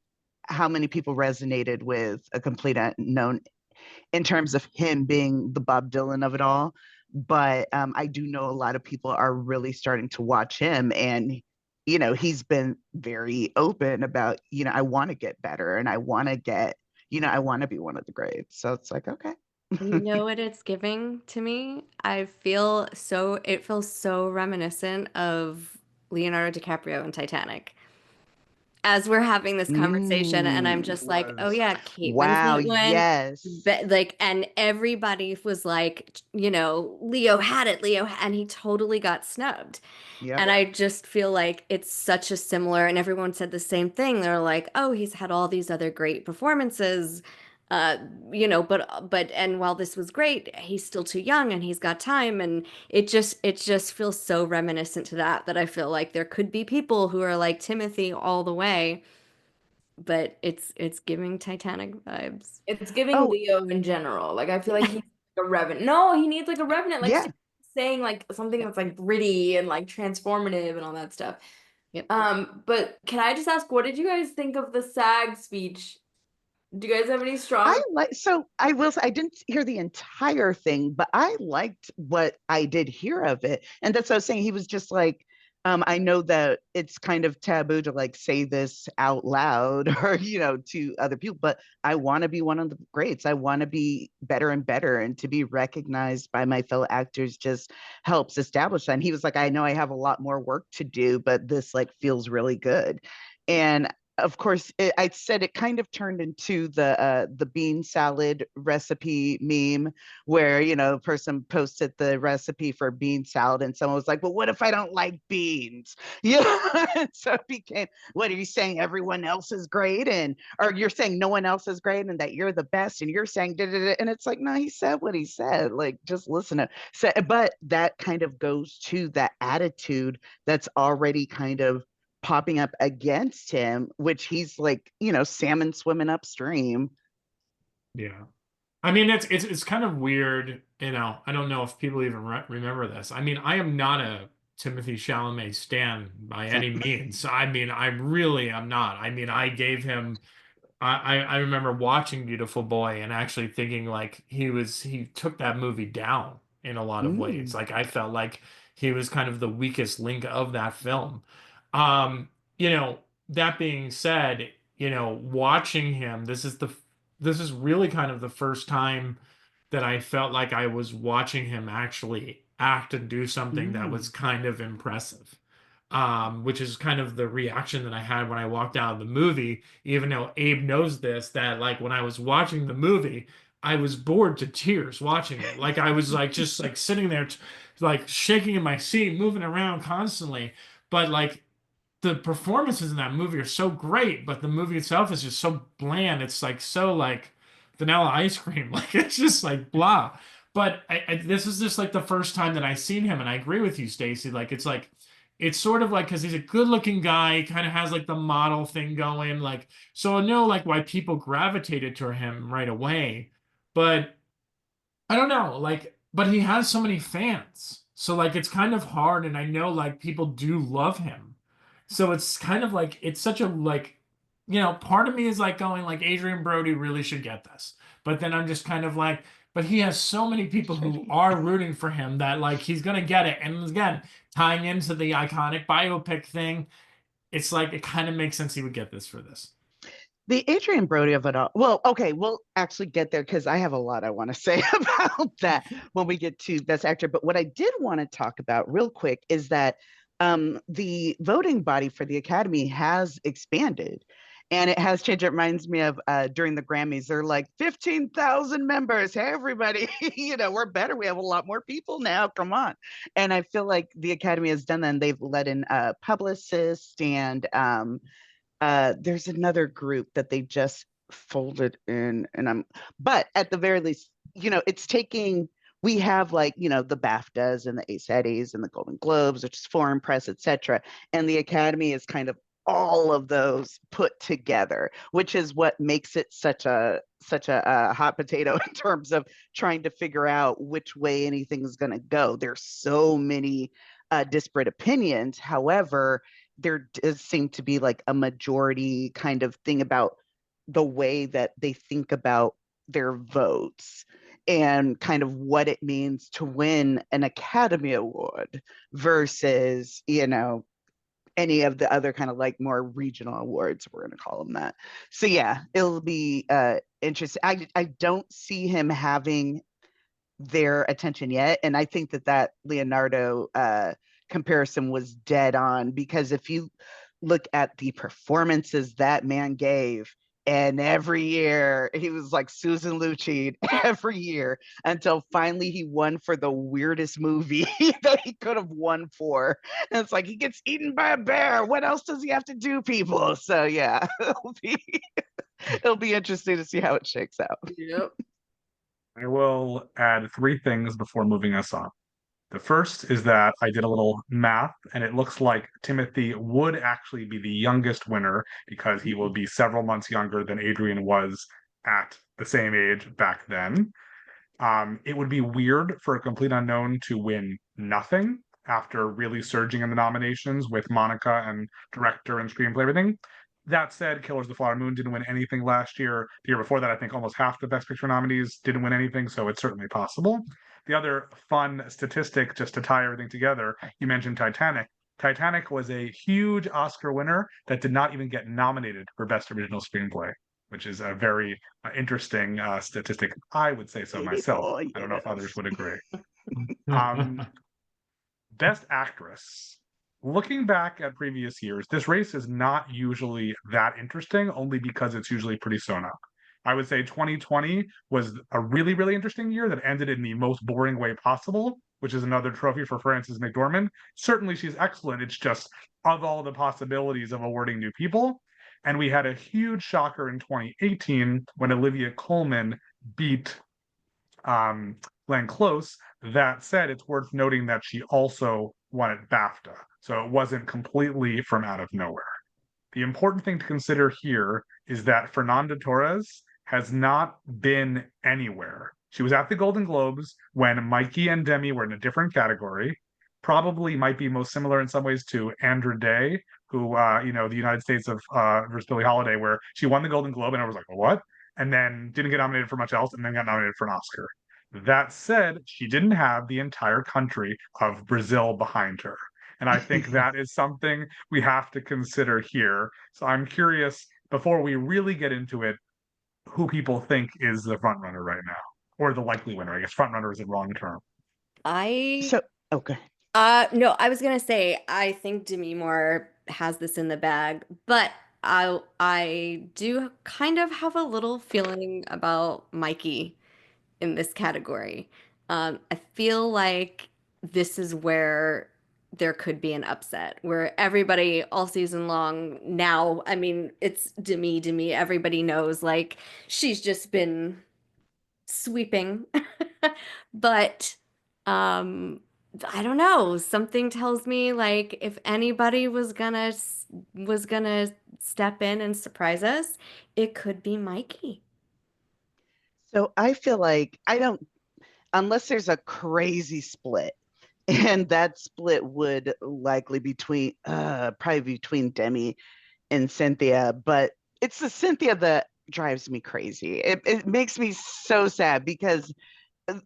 how many people resonated with A Complete Unknown in terms of him being the Bob Dylan of it all. But I do know a lot of people are really starting to watch him, and he's been very open about, I want to get better and I want to get, I want to be one of the grades. So it's like, okay. You know what it's giving to me? It feels so reminiscent of Leonardo DiCaprio in Titanic. As we're having this conversation, and I'm just like, oh Was. yeah, Kate Wow, Winslet went, yes. like, and everybody was like, Leo had it, and he totally got snubbed. Yep. And I just feel like it's such a similar, and everyone said the same thing. They're like, oh, he's had all these other great performances, uh, and while this was great, he's still too young and he's got time. And it just feels so reminiscent to that I feel like there could be people who are like Timothy all the way, but it's giving Titanic vibes. It's giving Oh, Leo in general. Like I feel like he's like a revenant. No, he needs like a revenant, like yeah. saying like something that's like gritty and like transformative and all that stuff. Yep. But can I just ask, what did you guys think of the SAG speech? Do you guys have any strong? I will say I didn't hear the entire thing, but I liked what I did hear of it. And that's what I was saying. He was just like, I know that it's kind of taboo to like say this out loud or, to other people, but I want to be one of the greats. I want to be better and better, and to be recognized by my fellow actors just helps establish that. And he was like, I know I have a lot more work to do, but this like feels really good. And of course, I said it kind of turned into the bean salad recipe meme, where a person posted the recipe for bean salad, and someone was like, "Well, what if I don't like beans?" Yeah, so it became, "What are you saying? Everyone else is great, or you're saying no one else is great, and that you're the best, and you're saying da da da." And it's like, no, he said what he said. Like, just listen to. So, but that kind of goes to that attitude that's already kind of popping up against him, which he's like, salmon swimming upstream. Yeah. I mean, it's kind of weird, I don't know if people even remember this. I mean, I am not a Timothy Chalamet stan by any means. I mean, I'm not. I mean, I gave him I remember watching Beautiful Boy and actually thinking like he took that movie down in a lot of ways. Mm. Like I felt like he was kind of the weakest link of that film. Um, you know, that being said, watching him, this is really kind of the first time that I felt like I was watching him actually act and do something that was Mm. kind of impressive. Which is kind of the reaction that I had when I walked out of the movie, even though Abe knows this, that like when I was watching the movie, I was bored to tears watching it. Like I was like just like sitting there, like shaking in my seat, moving around constantly. But like the performances in that movie are so great, but the movie itself is just so bland. It's like so like vanilla ice cream. Like it's just like blah. But this is just like the first time that I've seen him, and I agree with you, Stacey. Like it's sort of like because he's a good-looking guy, he kind of has like the model thing going. Like so, I know like why people gravitated to him right away, but I don't know, like, but he has so many fans. So like it's kind of hard, and I know like people do love him. So it's kind of like it's such a like, part of me is like going like Adrian Brody really should get this. But then I'm just kind of like, but he has so many people Should who he? are rooting for him that like he's gonna get it. And again, tying into the iconic biopic thing, it's like it kind of makes sense he would get this for this. The Adrian Brody of it all. Well, okay, we'll actually get there because I have a lot I want to say about that when we get to Best Actor. But what I did want to talk about real quick is that the voting body for the Academy has expanded. And it has changed. It reminds me of during the Grammys, they're like 15,000 members. Hey, everybody, we're better. We have a lot more people now. Come on. And I feel like the Academy has done that. And they've let in publicists and there's another group that they just folded in, but at the very least, it's taking, we have like, the BAFTAs and the ACETIs and the Golden Globes, which is foreign press, etc. And the Academy is kind of all of those put together, which is what makes it such a hot potato in terms of trying to figure out which way anything's going to go. There's so many disparate opinions. However, there does seem to be like a majority kind of thing about the way that they think about their votes and kind of what it means to win an Academy Award versus, any of the other kind of like more regional awards, we're going to call them that. So yeah, it'll be interesting. I don't see him having their attention yet, and I think that Leonardo comparison was dead on, because if you look at the performances that man gave, and every year he was like Susan Lucci every year, until finally he won for the weirdest movie that he could have won for. And it's like, he gets eaten by a bear. What else does he have to do, people? So yeah, it'll be interesting to see how it shakes out. Yep. I will add three things before moving us on. The first is that I did a little math, and it looks like Timothy would actually be the youngest winner, because he will be several months younger than Adrian was at the same age back then. It would be weird for a complete unknown to win nothing after really surging in the nominations with Monica and director and screenplay, everything. That said, Killers of the Flower Moon didn't win anything last year. The year before that, I think almost half the Best Picture nominees didn't win anything, so it's certainly possible. The other fun statistic, just to tie everything together, you mentioned Titanic. Titanic was a huge Oscar winner that did not even get nominated for Best Original Screenplay, which is a very interesting statistic. I would say so myself. Oh, I don't know if yes. others would agree. Best Actress. Looking back at previous years, this race is not usually that interesting, only because it's usually pretty sewn up. I would say 2020 was a really, really interesting year that ended in the most boring way possible, which is another trophy for Frances McDormand. Certainly she's excellent. It's just, of all the possibilities of awarding new people. And we had a huge shocker in 2018 when Olivia Colman beat Glenn Close. That said, it's worth noting that she also won at BAFTA, so it wasn't completely from out of nowhere. The important thing to consider here is that Fernanda Torres has not been anywhere. She was at the Golden Globes when Mikey and Demi were in a different category. Probably might be most similar in some ways to Andra Day, who, the United States of versus Billie Holiday, where she won the Golden Globe and I was like, well, what? And then didn't get nominated for much else, and then got nominated for an Oscar. That said, she didn't have the entire country of Brazil behind her. And I think that is something we have to consider here. So I'm curious, before we really get into it, who people think is the front runner right now, or the likely winner. I guess front runner is a wrong term. So okay. No, I was gonna say I think Demi Moore has this in the bag, but I do kind of have a little feeling about Mikey in this category. I feel like this is where there could be an upset, where everybody all season long now, I mean, it's Demi. Everybody knows, like, she's just been sweeping. But I don't know. Something tells me, like, if anybody was gonna step in and surprise us, it could be Mikey. So I feel like I don't, unless there's a crazy split, and that split would likely between probably between Demi and Cynthia, but it's the Cynthia that drives me crazy. It makes me so sad, because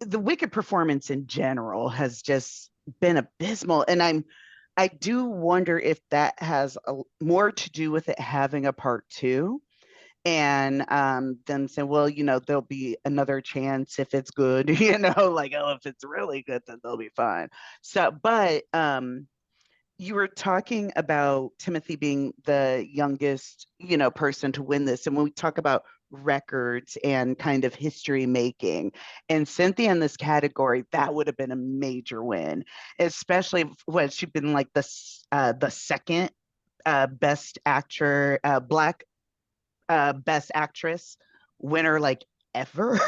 the Wicked performance in general has just been abysmal, and I do wonder if that has more to do with it having a part two, and them saying, well, there'll be another chance if it's good, like, oh, if it's really good, then they'll be fine. So, but you were talking about Timothy being the youngest, person to win this. And when we talk about records and kind of history making, and Cynthia in this category, that would have been a major win, especially when she'd been like the second best actor, Black best actress winner, like, ever,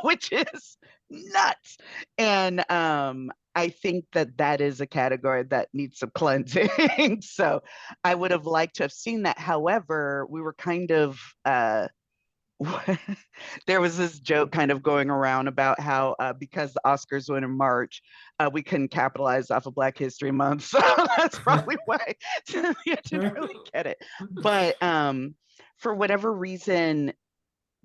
which is nuts. And I think that is a category that needs some cleansing. So I would have liked to have seen that. However, we were kind of there was this joke kind of going around about how because the Oscars went in March, we couldn't capitalize off of Black History Month. So that's probably why you didn't really get it. But for whatever reason,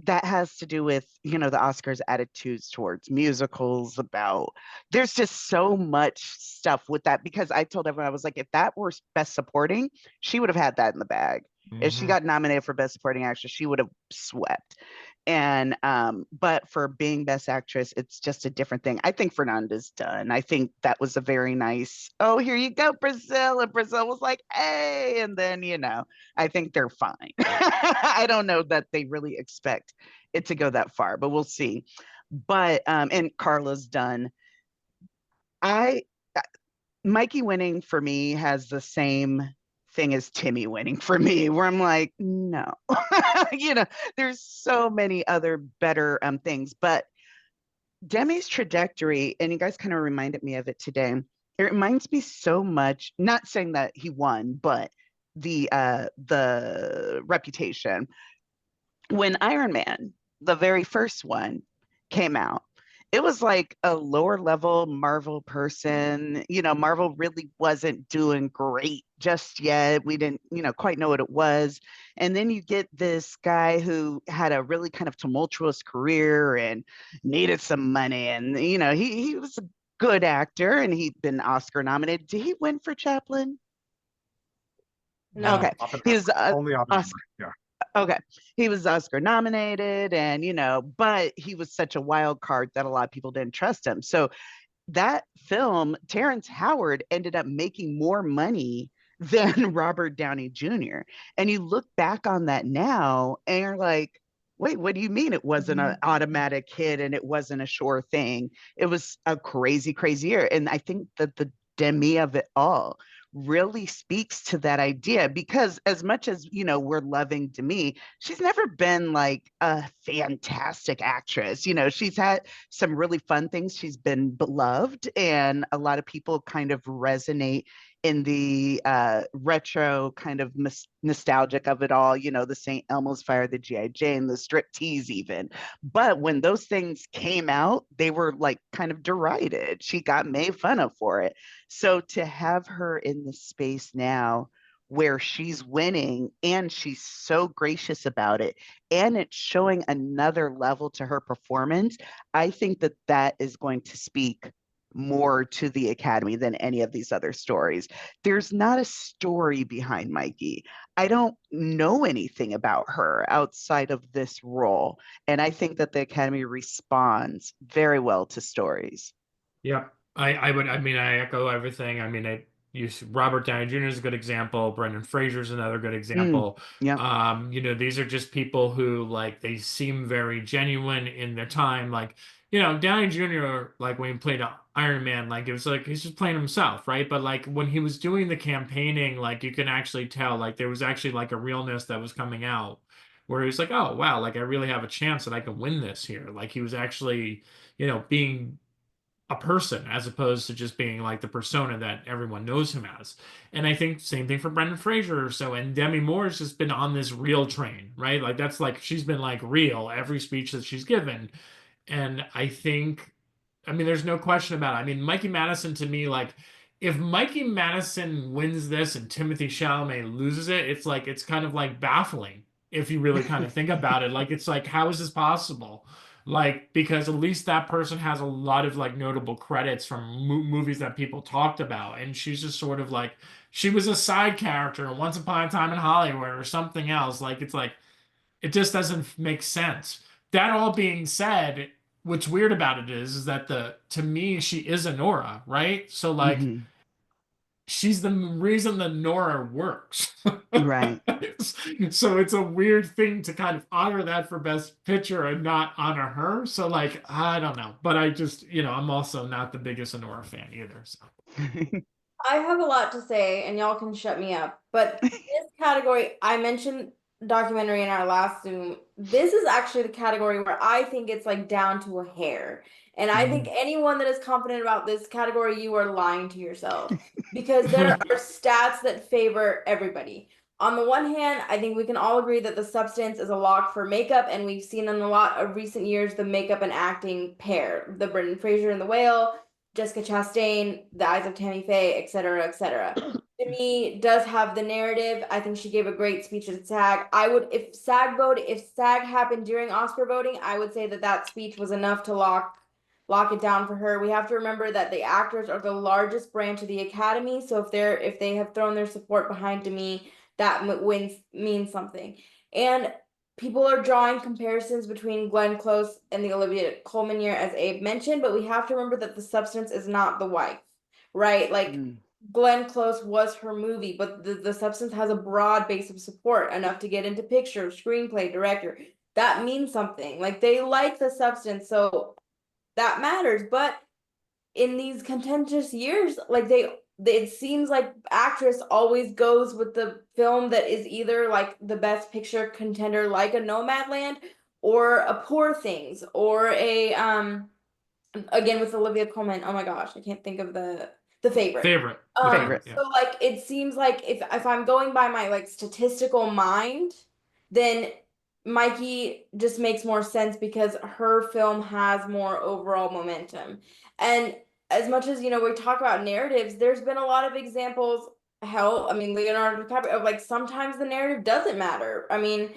that has to do with, the Oscars attitudes towards musicals. About, there's just so much stuff with that, because I told everyone, I was like, if that were best supporting, she would have had that in the bag. If she got nominated for best supporting actress, she would have swept. And but for being Best Actress, it's just a different thing. I think Fernanda's done. I think that was a very nice, oh, here you go, Brazil. And Brazil was like, hey, and then, you know, I think they're fine. I don't know that they really expect it to go that far, but we'll see. But and Carla's done. I Mikey winning for me has the same thing as Timmy winning for me, where I'm like, no, you know, there's so many other better things. But Demi's trajectory, and you guys kind of reminded me of it today. It reminds me so much, not saying that he won, but the reputation. When Iron Man, the very first one, came out, it was like a lower level Marvel person. You know, Marvel really wasn't doing great just yet. We didn't, you know, quite know what it was. And then you get this guy who had a really kind of tumultuous career and needed some money. And, you know, he was a good actor and he'd been Oscar nominated. Did he win for Chaplin? No. Okay. He was Only Oscar. Yeah. Okay. He was Oscar nominated and, you know, but he was such a wild card that a lot of people didn't trust him. So that film, Terrence Howard ended up making more money than Robert Downey Jr. And you look back on that now and you're like, wait, what do you mean it wasn't an automatic hit and it wasn't a sure thing? It was a crazy, crazy year. And I think that the Demi of it all really speaks to that idea because as much as you know we're loving Demi, she's never been like a fantastic actress. You know, she's had some really fun things. She's been beloved and a lot of people kind of resonate in the retro kind of nostalgic of it all, you know, the St. Elmo's Fire, the G.I. Jane, the striptease even. But when those things came out, they were like kind of derided. She got made fun of for it. So to have her in the space now where she's winning and she's so gracious about it and it's showing another level to her performance, I think that that is going to speak more to the Academy than any of these other stories. There's not a story behind Mikey. I don't know anything about her outside of this role. And I think that the Academy responds very well to stories. Yeah, I mean, I echo everything. I mean, Robert Downey Jr. is a good example. Brendan Fraser is another good example. Yeah. You know, these are just people who like they seem very genuine in their time. Like, you know, Downey Jr. like when he played Iron Man, like it was like he's just playing himself, right? But like when he was doing the campaigning, like you can actually tell like there was actually like a realness that was coming out where he was like, oh wow, like I really have a chance that I can win this here. Like he was actually, you know, being a person as opposed to just being like the persona that everyone knows him as. And I think same thing for Brendan Fraser or so. And Demi Moore's just been on this real train, right? Like that's like she's been like real every speech that she's given. And I think, I mean, there's no question about it. I mean, Mikey Madison to me, like, if Mikey Madison wins this and Timothy Chalamet loses it, it's like, it's kind of like baffling if you really kind of think about it. Like, it's like, how is this possible? Like, because at least that person has a lot of like notable credits from movies that people talked about. And she's just sort of like, she was a side character in Once Upon a Time in Hollywood or something else. Like, it's like, it just doesn't make sense. That all being said, what's weird about it is that to me she is a Nora, right? So like Mhm. she's the reason the Nora works. Right. So it's a weird thing to kind of honor that for Best Picture and not honor her. So like I don't know, but I just you know I'm also not the biggest Nora fan either. So I have a lot to say, and y'all can shut me up. But this category, I mentioned documentary in our last Zoom. This is actually the category where I think it's like down to a hair. And I think anyone that is confident about this category, you are lying to yourself because there are stats that favor everybody. On the one hand, I think we can all agree that the substance is a lock for makeup, and we've seen in a lot of recent years the makeup and acting pair. The Brendan Fraser in The Whale, Jessica Chastain, The Eyes of Tammy Faye, etc., etc. Demi does have the narrative. I think she gave a great speech at SAG. I would, if SAG happened during Oscar voting, I would say that that speech was enough to lock it down for her. We have to remember that the actors are the largest branch of the Academy, so if they have thrown their support behind Demi, that means something. And people are drawing comparisons between Glenn Close and the Olivia Colman year, as Abe mentioned, but we have to remember that the substance is not the wife, right? Like Glenn Close was her movie, but the substance has a broad base of support, enough to get into picture, screenplay, director. That means something. Like they like the substance, so that matters. But in these contentious years, like it seems like actress always goes with the film that is either like the best picture contender, like a Nomadland, or a Poor Things, or a again with Olivia Colman. Oh my gosh, I can't think of the favorite. Favorite. Favorite. So like it seems like if I'm going by my like statistical mind, then Mikey just makes more sense because her film has more overall momentum. And as much as we talk about narratives, there's been a lot of examples. Hell, I mean Leonardo DiCaprio of like sometimes the narrative doesn't matter. I mean,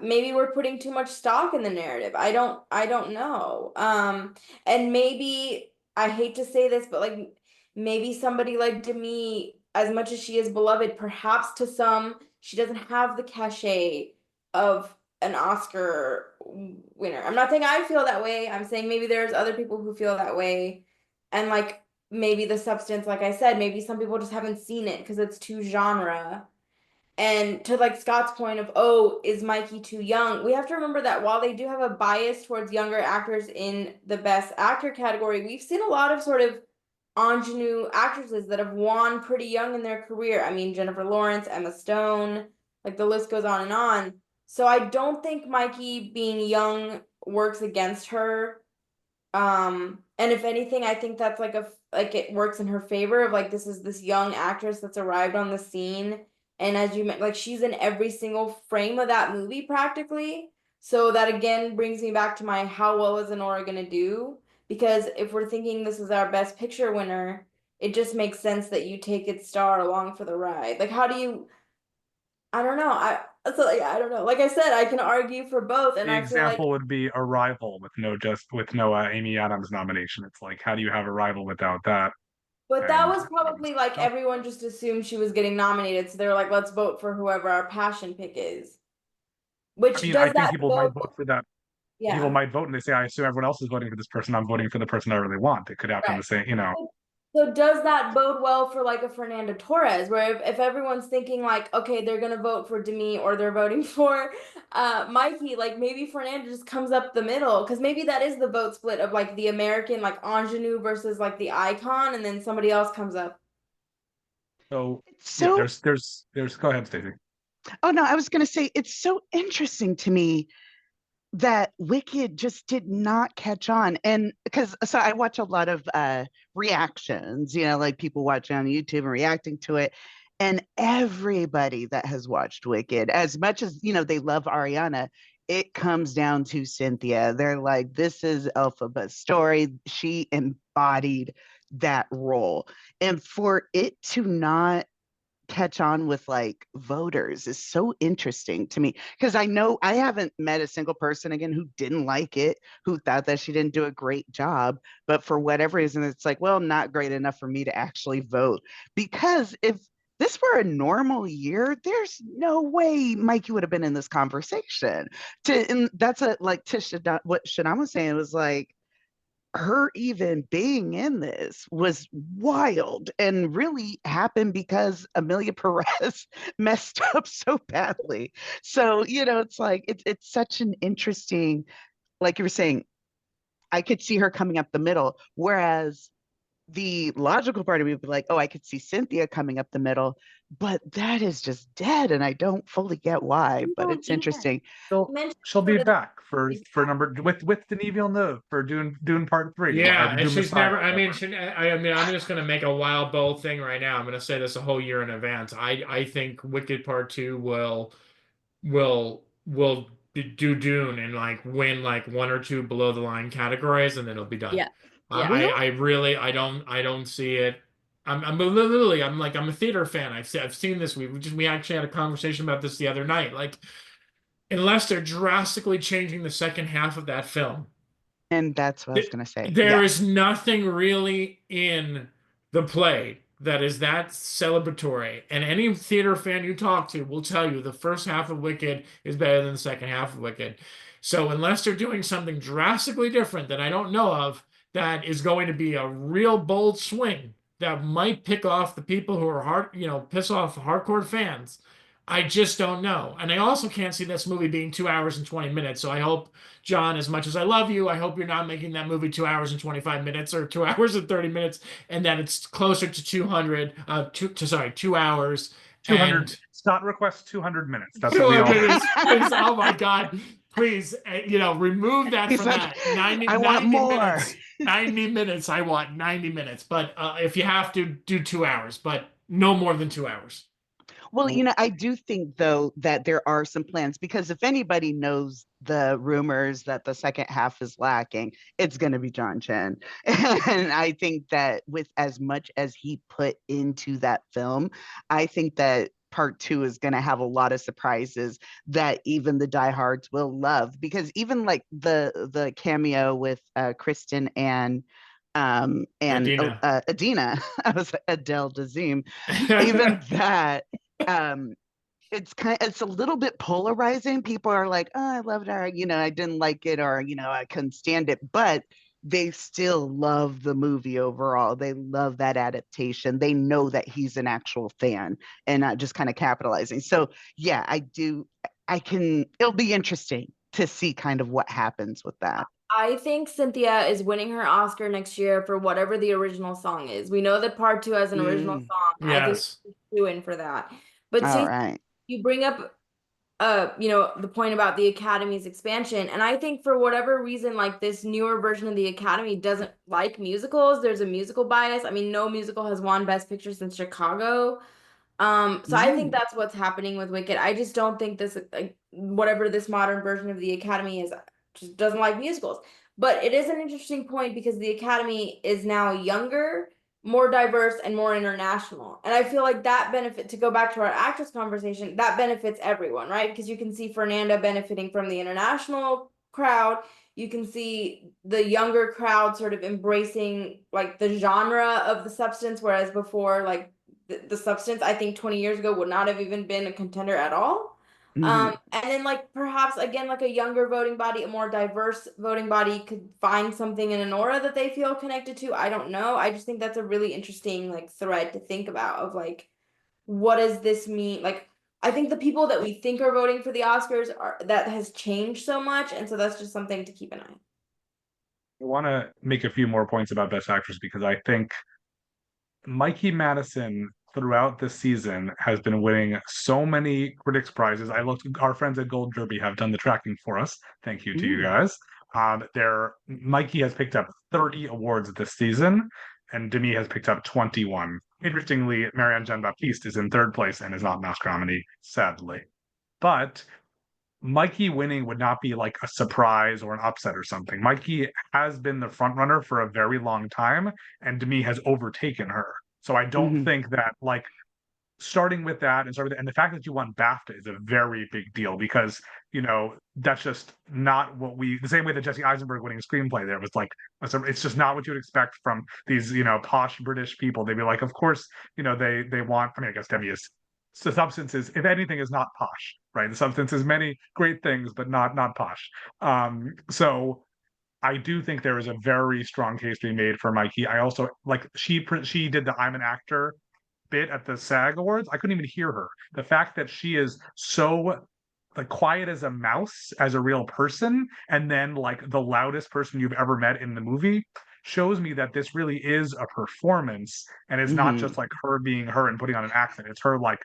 maybe we're putting too much stock in the narrative. I don't know. And maybe I hate to say this, but like maybe somebody like Demi, as much as she is beloved, perhaps to some, she doesn't have the cachet of an Oscar winner. I'm not saying I feel that way. I'm saying maybe there's other people who feel that way. And like maybe the substance, like I said, maybe some people just haven't seen it because it's too genre. And to like Scott's point of, oh, is Mikey too young? We have to remember that while they do have a bias towards younger actors in the best actor category, we've seen a lot of sort of ingenue actresses that have won pretty young in their career. I mean, Jennifer Lawrence, Emma Stone, like the list goes on and on. So I don't think Mikey being young works against her. And if anything, I think that's like it works in her favor of like this is this young actress that's arrived on the scene. And as you like she's in every single frame of that movie practically. So that again brings me back to my how well is Honora gonna do? Because if we're thinking this is our best picture winner, it just makes sense that you take its star along for the ride. Like how do you I don't know. I don't know. Like I said, I can argue for both, and The I feel like example would be Arrival with no Amy Adams nomination. It's like, how do you have Arrival without that? but that And was probably like everyone just assumed she was getting nominated, so they were like, let's vote for whoever our passion pick is. I Which mean, I does think that people might vote? vote for that. People Yeah, might vote and they say, I assume everyone else is voting for this person. I'm voting for the person I really want. It could happen right. the same. So does that bode well for like a Fernanda Torres, where if everyone's thinking like, okay, they're gonna vote for Demi or they're voting for Mikey, like maybe Fernanda just comes up the middle, because maybe that is the vote split of like the American like ingenue versus like the icon, and then somebody else comes up. So It's yeah, so, go ahead, Stacey. oh no, I was going to say, it's so interesting to me that Wicked just did not catch on. And because so I watch a lot of reactions, like people watching on YouTube and reacting to it. And everybody that has watched Wicked, as much as they love Ariana, it comes down to Cynthia. They're like, this is Elphaba's story. She embodied that role. And for it to not catch on with like voters is so interesting to me, because I know I haven't met a single person again who didn't like it, who thought that she didn't do a great job, but for whatever reason it's like, well, not great enough for me to actually vote. Because if this were a normal year, there's no way Mikey would have been in this conversation. And that's like Tisha, what Shadan was saying was like, her even being in this was wild and really happened because Amelia Perez messed up so badly. So, it's like it's such an interesting, like you were saying, I could see her coming up the middle. Whereas the logical part of me would be like, oh, I could see Cynthia coming up the middle, but that is just dead, and I don't fully get why, but Don't it's either. interesting. She'll be back for number with Denis Villeneuve for Dune Part 3. Yeah, and Dune she's Messiah, never. I mean, whatever. I'm just gonna make a wild bold thing right now. I'm gonna say this a whole year in advance. I think Wicked Part 2 will do Dune and like win like one or two below the line categories, and then it'll be done. Yeah. Yeah. I really I don't see it. I'm literally I'm a theater fan. I've seen this. We actually had a conversation about this the other night. Like unless they're drastically changing the second half of that film, And that's what I was going to say. there Yeah. is nothing really in the play that is that celebratory. And any theater fan you talk to will tell you the first half of Wicked is better than the second half of Wicked. So unless they're doing something drastically different that I don't know of, that is going to be a real bold swing that might pick off the people who are piss off hardcore fans. I just don't know. And I also can't see this movie being 2 hours and 20 minutes. So I hope, John, as much as I love you, I hope you're not making that movie 2 hours and 25 minutes or 2 hours and 30 minutes, and that it's closer to 2 hours 200. and Scott requests 200 minutes. That's what we 200 all. minutes. Please, oh my God. Please, remove that He's from like, that. 90, I want 90 more. minutes. 90 minutes. I want 90 minutes. But if you have to, do 2 hours, but no more than 2 hours. Well, I do think, though, that there are some plans, because if anybody knows the rumors that the second half is lacking, it's going to be John Chen. And I think that with as much as he put into that film, I think that part two is going to have a lot of surprises that even the diehards will love, because even like the cameo with Kristen and Adina. Adina, I was Adele Dazeem, even that, it's a little bit polarizing. People are like, oh, I loved her, I didn't like it, or I couldn't stand it, but they still love the movie overall. They love that adaptation. They know that he's an actual fan and not just kind of capitalizing. So yeah, it'll be interesting to see kind of what happens with that. I think Cynthia is winning her Oscar next year for whatever the original song is. We know that part two has an original song. I think Yes. she's doing for that. But All Stacey, right. you bring up the point about the Academy's expansion. And I think for whatever reason, like this newer version of the Academy doesn't like musicals. There's a musical bias. I mean, no musical has won Best Picture since Chicago. So I think that's what's happening with Wicked. I just don't think this, like, whatever this modern version of the Academy is, just doesn't like musicals. But it is an interesting point because the Academy is now younger, more diverse, and more international. And I feel like that benefit, to go back to our actress conversation, that benefits everyone, right? Because you can see Fernanda benefiting from the international crowd. You can see the younger crowd sort of embracing like the genre of the substance, whereas before, like the substance, I think 20 years ago would not have even been a contender at all. And then like perhaps again, like a younger voting body, a more diverse voting body could find something in Honora that they feel connected to. I don't know. I just think that's a really interesting like thread to think about of like, what does this mean? Like, I think the people that we think are voting for the Oscars that has changed so much, and so that's just something to keep an eye on. I want to make a few more points about Best Actress because I think Mikey Madison throughout the season has been winning so many critics prizes. Our friends at Gold Derby have done the tracking for us. Thank you to you guys. Mikey has picked up 30 awards this season, and Demi has picked up 21. Interestingly, Marianne Jean-Baptiste is in third place and is not an Oscar nominee, sadly. But Mikey winning would not be like a surprise or an upset or something. Mikey has been the front runner for a very long time, and Demi has overtaken her. So I don't think that like starting with that and the fact that you won BAFTA is a very big deal because that's just not what the same way that Jesse Eisenberg winning a screenplay there was like it's just not what you would expect from these posh British people. They'd be like, of course they want. I mean, I guess Demi is. The substance is, if anything, is not posh, right? The substance is many great things, but not posh. So I do think there is a very strong case to be made for Mikey. I also like she did the I'm an actor bit at the SAG Awards. I couldn't even hear her. The fact that she is so like quiet as a mouse as a real person, and then like the loudest person you've ever met in the movie shows me that this really is a performance and it's not just like her being her and putting on an accent. It's her like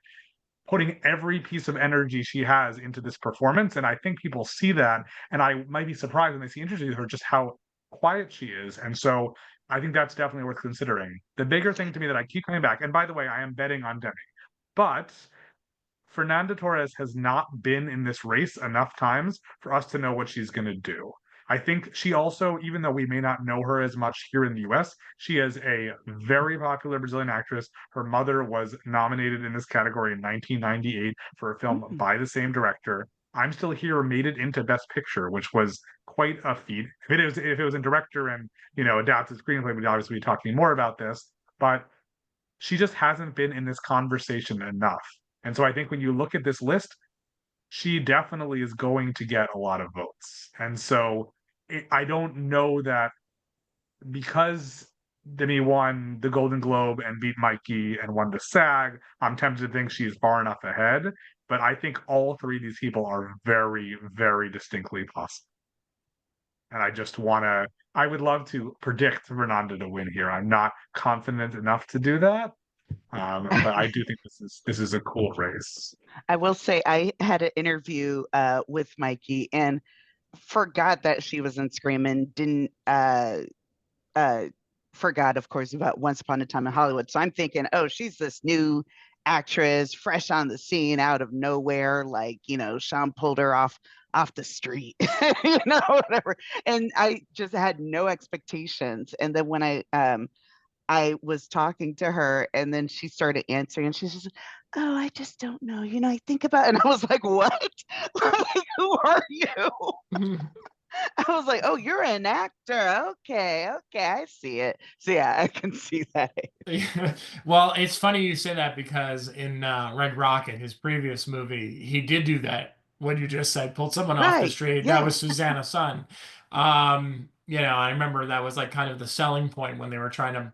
putting every piece of energy she has into this performance. And I think people see that. And I might be surprised when they see interviews with her just how quiet she is. And so I think that's definitely worth considering. The bigger thing to me that I keep coming back, and by the way, I am betting on Demi, but Fernanda Torres has not been in this race enough times for us to know what she's going to do. I think she also, even though we may not know her as much here in the US, she is a very popular Brazilian actress. Her mother was nominated in this category in 1998 for a film by the same director. I'm Still Here made it into Best Picture, which was quite a feat. If it was in director and adapted screenplay, we'd obviously be talking more about this. But she just hasn't been in this conversation enough. And so I think when you look at this list, she definitely is going to get a lot of votes. And so I don't know that because Demi won the Golden Globe and beat Mikey and won the SAG, I'm tempted to think she's far enough ahead. But I think all three of these people are very, very distinctly possible. And I would love to predict Fernanda to win here. I'm not confident enough to do that. But I do think this is a cool race. I will say I had an interview with Mikey and forgot that she was in Scream and didn't forgot, of course, about Once Upon a Time in Hollywood. So I'm thinking, oh, she's this new actress, fresh on the scene, out of nowhere. Like, Sean pulled her off the street, whatever. And I just had no expectations. And then when I was talking to her and then she started answering and she's just, oh, I just don't know. I think about it. And I was like, what? Like, who are you? I was like, oh, you're an actor. Okay, I see it. So yeah, I can see that. Well, it's funny you say that because in Red Rocket, his previous movie, he did do that. What you just said, pulled someone off the Right. street. That Yeah. was Susanna Sun. I remember that was like kind of the selling point when they were trying to,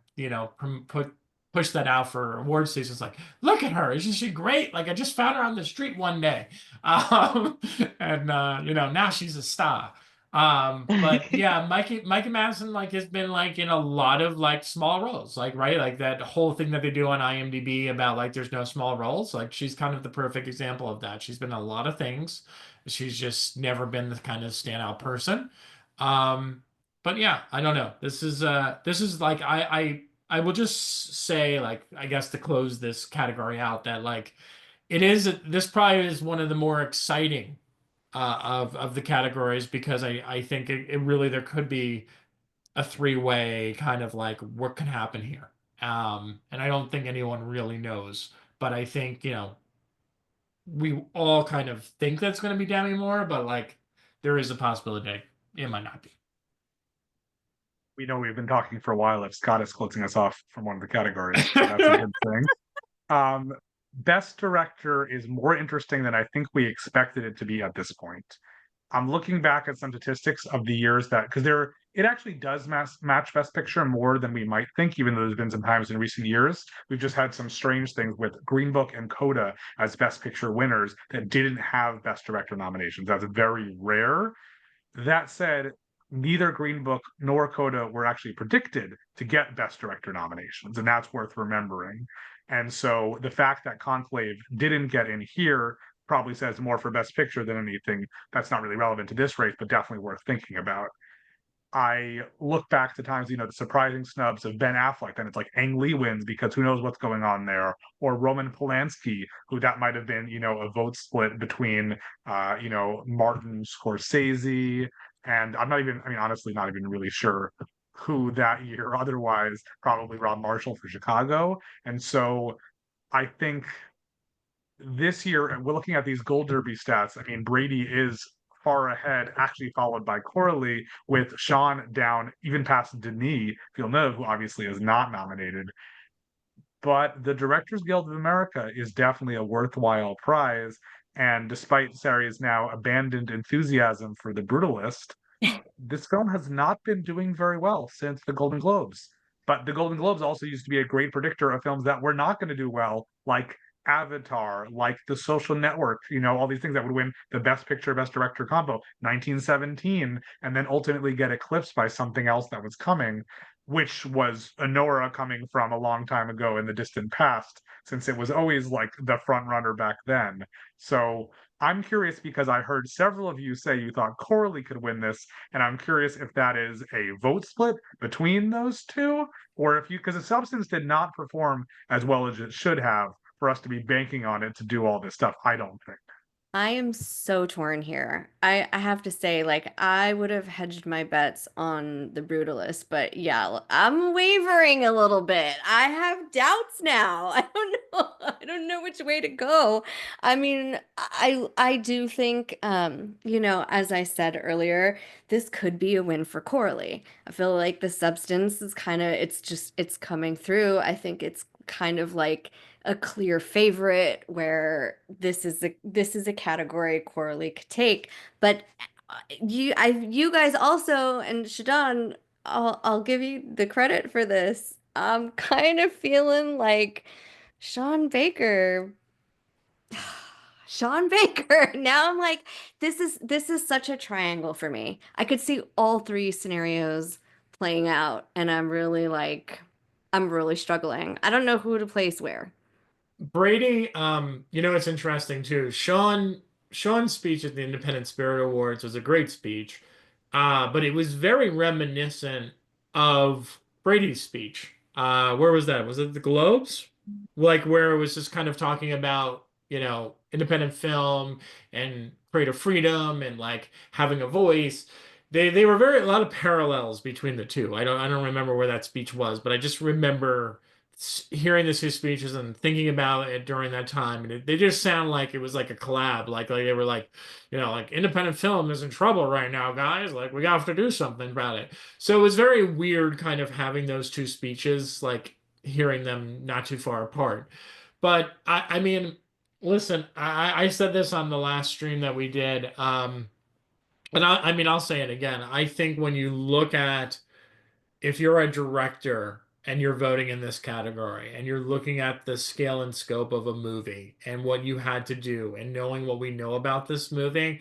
push that out for award season. It's like, look at her, isn't she great? Like I just found her on the street one day, and now she's a star. But yeah, Mikey Madison like has been like in a lot of like small roles, like right, like that whole thing that they do on IMDb about like there's no small roles. Like she's kind of the perfect example of that. She's been in a lot of things. She's just never been the kind of standout person. But yeah, I don't know. This is like I will just say like I guess to close this category out that like this probably is one of the more exciting of the categories because I think it really there could be a three-way kind of like what could happen here. And I don't think anyone really knows, but I think, we all kind of think that's going to be Demi Moore, but like there is a possibility it might not be. We know we've been talking for a while if Scott is closing us off from one of the categories. So that's a good thing. Best director is more interesting than I think we expected it to be at this point. I'm looking back at some statistics of the years because it actually does match Best Picture more than we might think, even though there's been some times in recent years. We've just had some strange things with Green Book and Coda as Best Picture winners that didn't have Best Director nominations. That's very rare. That said, neither Green Book nor Coda were actually predicted to get Best Director nominations, and that's worth remembering. And so the fact that Conclave didn't get in here probably says more for Best Picture than anything that's not really relevant to this race, but definitely worth thinking about. I look back to times, the surprising snubs of Ben Affleck, and it's like Ang Lee wins because who knows what's going on there, or Roman Polanski, who that might have been, a vote split between, Martin Scorsese, and honestly, not even really sure who that year, otherwise, probably Rob Marshall for Chicago. And so I think this year, we're looking at these Gold Derby stats. I mean, Brady is far ahead, actually followed by Coralie, with Sean down even past Denis Villeneuve, who obviously is not nominated. But the Directors Guild of America is definitely a worthwhile prize. And despite Sari's now abandoned enthusiasm for The Brutalist, this film has not been doing very well since the Golden Globes. But the Golden Globes also used to be a great predictor of films that were not going to do well, like Avatar, like The Social Network, all these things that would win the Best Picture, Best Director combo, 1917, and then ultimately get eclipsed by something else that was coming, which was Anora coming from a long time ago in the distant past, since it was always like the front runner back then. So I'm curious because I heard several of you say you thought Coralie could win this, and I'm curious if that is a vote split between those two, or because The Substance did not perform as well as it should have for us to be banking on it to do all this stuff. I don't think. I am so torn here. I have to say, like, I would have hedged my bets on The Brutalist, but yeah, I'm wavering a little bit. I have doubts now. I don't know. I don't know which way to go. I mean, I do think, as I said earlier, this could be a win for Coralie. I feel like The Substance is it's coming through. I think it's kind of like a clear favorite where this is a category Coralie could take. But you guys also, and Shadan, I'll give you the credit for this. I'm kind of feeling like Sean Baker. Sean Baker. Now I'm like, this is such a triangle for me. I could see all three scenarios playing out, and I'm really struggling. I don't know who to place where. Brady, it's interesting too. Sean's speech at the Independent Spirit Awards was a great speech, but it was very reminiscent of Brady's speech. Where was that? Was it the Globes? Like where it was just kind of talking about, independent film and creative freedom and like having a voice. They were a lot of parallels between the two. I don't remember where that speech was, but I just remember hearing the two speeches and thinking about it during that time, and they just sound like it was like a collab, like they were like, like independent film is in trouble right now, guys. Like we have to do something about it. So it was very weird, kind of having those two speeches, like hearing them not too far apart. But I mean, listen, I said this on the last stream that we did, and I mean, I'll say it again. I think when you look at if you're a director and you're voting in this category and you're looking at the scale and scope of a movie and what you had to do and knowing what we know about this movie,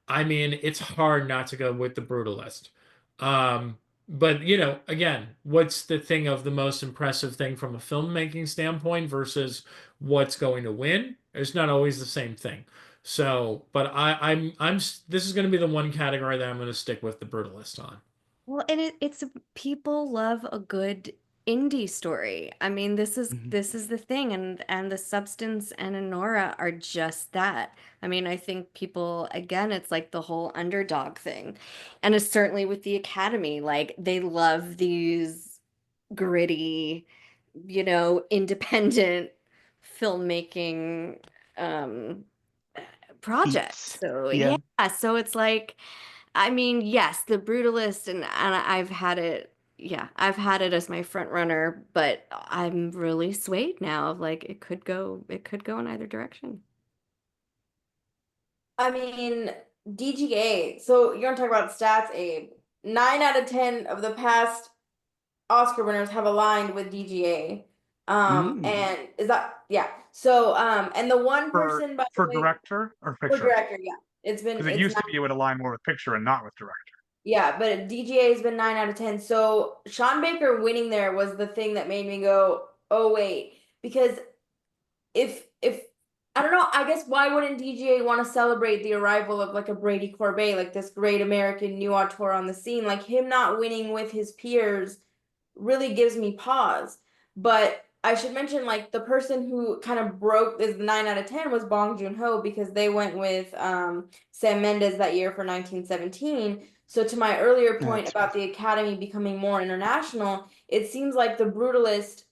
I mean, it's hard not to go with The Brutalist. But again, what's the thing of the most impressive thing from a filmmaking standpoint versus what's going to win? It's not always the same thing. So, but this is going to be the one category that I'm going to stick with The Brutalist on. Well, and it's people love a good indie story. I mean, this is the thing, and the Substance and Anora are just that. I mean, I think people, again, it's like the whole underdog thing, and it's certainly with the Academy, like they love these gritty, independent filmmaking projects. Feats. So Yeah. yeah, so it's like. I mean, yes, The Brutalist, and I've had it. Yeah, I've had it as my front runner, but I'm really swayed now. Of like, it could go in either direction. I mean, DGA. So you're gonna talk about stats, Abe. 9 out of 10 of the past Oscar winners have aligned with DGA. And is that yeah? So and the one person by the for way, director or for picture? director, yeah, Because it it's used to be it would align more with picture and not with director. yeah, but DGA has been 9 out of 10. So Sean Baker winning there was the thing that made me go, oh wait, because if I don't know, I guess why wouldn't DGA want to celebrate the arrival of like a Brady Corbet, like this great American new auteur on the scene? Like him not winning with his peers really gives me pause. But I should mention, like the person who kind of broke this 9 out of 10 was Bong Joon-ho, because they went with Sam Mendes that year for 1917. So to my earlier point about the Academy becoming more international, it seems like The Brutalist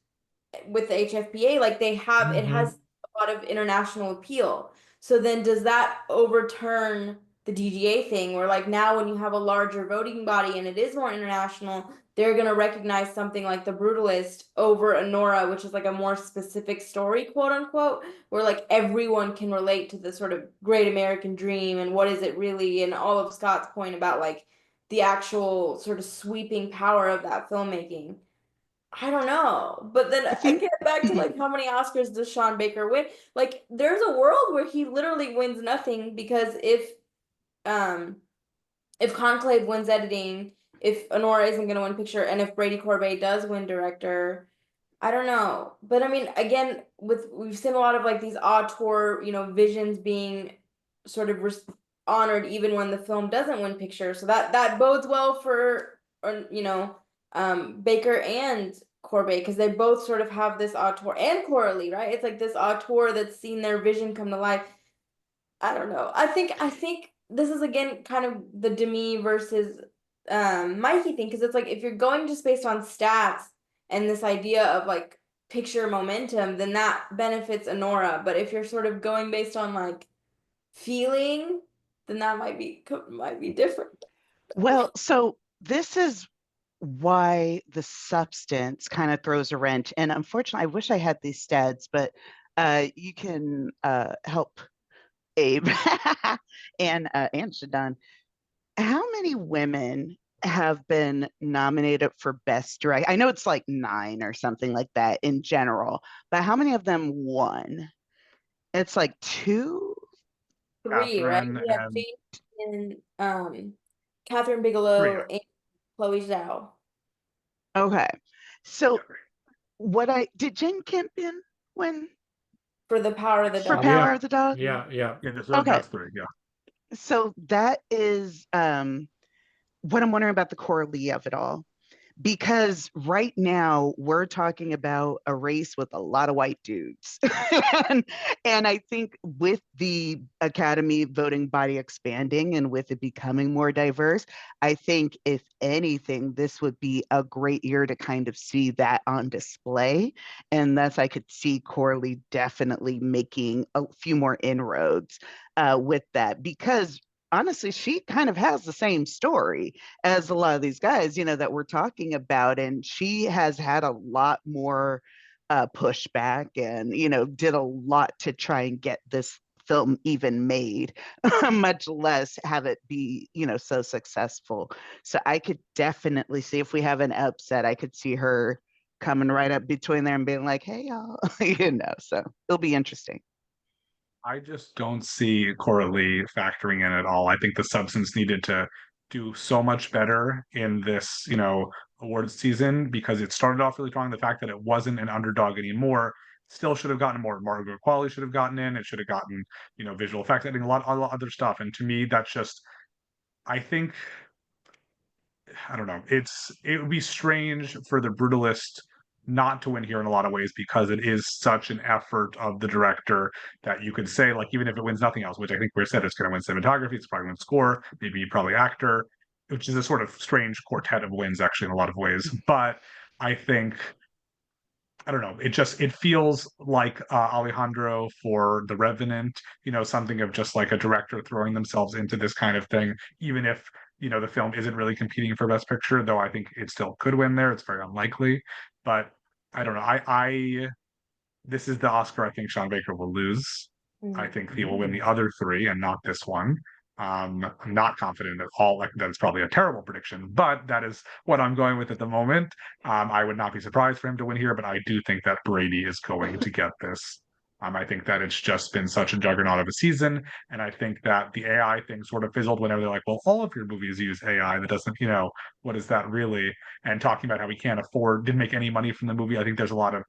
with the HFPA, like they have it has a lot of international appeal. So then does that overturn the DGA thing, where like now when you have a larger voting body and it is more international, they're going to recognize something like The Brutalist over Anora, which is like a more specific story, quote unquote, where like everyone can relate to the sort of great American dream and what is it really, and all of Scott's point about like the actual sort of sweeping power of that filmmaking. I don't know. But then I get back to like how many Oscars does Sean Baker win? Like there's a world where he literally wins nothing, because if Conclave wins editing, if Honora isn't going to win picture, and if Brady Corbet does win director, I don't know. But I mean, again, we've seen a lot of like these auteur, visions being sort of honored even when the film doesn't win picture. So that bodes well for Baker and Corbet, because they both sort of have this auteur, and Coralie, right? It's like this auteur that's seen their vision come to life. I don't know. I think this is again kind of the Demi versus Mikey thing, because it's like if you're going just based on stats and this idea of like picture momentum, then that benefits Anora. But if you're sort of going based on like feeling, then that might be different. Well, so this is why the substance kind of throws a wrench. And unfortunately, I wish I had these stats, but you can help Abe and Shadan. How many women have been nominated for Best Direct? I know it's like 9 or something like that in general, but how many of them won? It's like 2. 3, right? Catherine We have and James and Catherine 3. Bigelow and Chloe Zhao Okay. So Yeah. what I did Jane Campion win for The Power of the for Dog. Power of the Dog? Yeah. Yeah, Okay. that's 3. Yeah. So that is what I'm wondering about the Coralie of it all. Because right now we're talking about a race with a lot of white dudes. and I think with the Academy voting body expanding and with it becoming more diverse, I think if anything, this would be a great year to kind of see that on display. And thus I could see Corley definitely making a few more inroads with that because honestly, she kind of has the same story as a lot of these guys, that we're talking about. And she has had a lot more pushback and, did a lot to try and get this film even made, much less have it be, so successful. So I could definitely see if we have an upset, I could see her coming right up between there and being like, hey, y'all, so it'll be interesting. I just don't see Coralie factoring in at all. I think the substance needed to do so much better in this, awards season because it started off really strong. The fact that it wasn't an underdog anymore still should have gotten more. Margot Qualley should have gotten in. It should have gotten, visual effects, I think a lot of other stuff. And to me, that's just, I think, I don't know. It would be strange for the Brutalist not to win here in a lot of ways because it is such an effort of the director that you could say, like, even if it wins nothing else, which I think we said it's going to win cinematography, it's probably going to score, maybe probably actor, which is a sort of strange quartet of wins actually in a lot of ways. But I think I don't know. It feels like Alejandro for The Revenant, something of just like a director throwing themselves into this kind of thing, even if, the film isn't really competing for Best Picture, though I think it still could win there. It's very unlikely. But I don't know. This is the Oscar I think Sean Baker will lose. I think he will win the other 3 and not this one. I'm not confident at all. Like that is probably a terrible prediction, but that is what I'm going with at the moment. I would not be surprised for him to win here, but I do think that Brady is going to get this. I think that it's just been such a juggernaut of a season, and I think that the AI thing sort of fizzled whenever they're like, "Well, all of your movies use AI. That doesn't, what is that really?" And talking about how we can't afford, didn't make any money from the movie. I think there's a lot of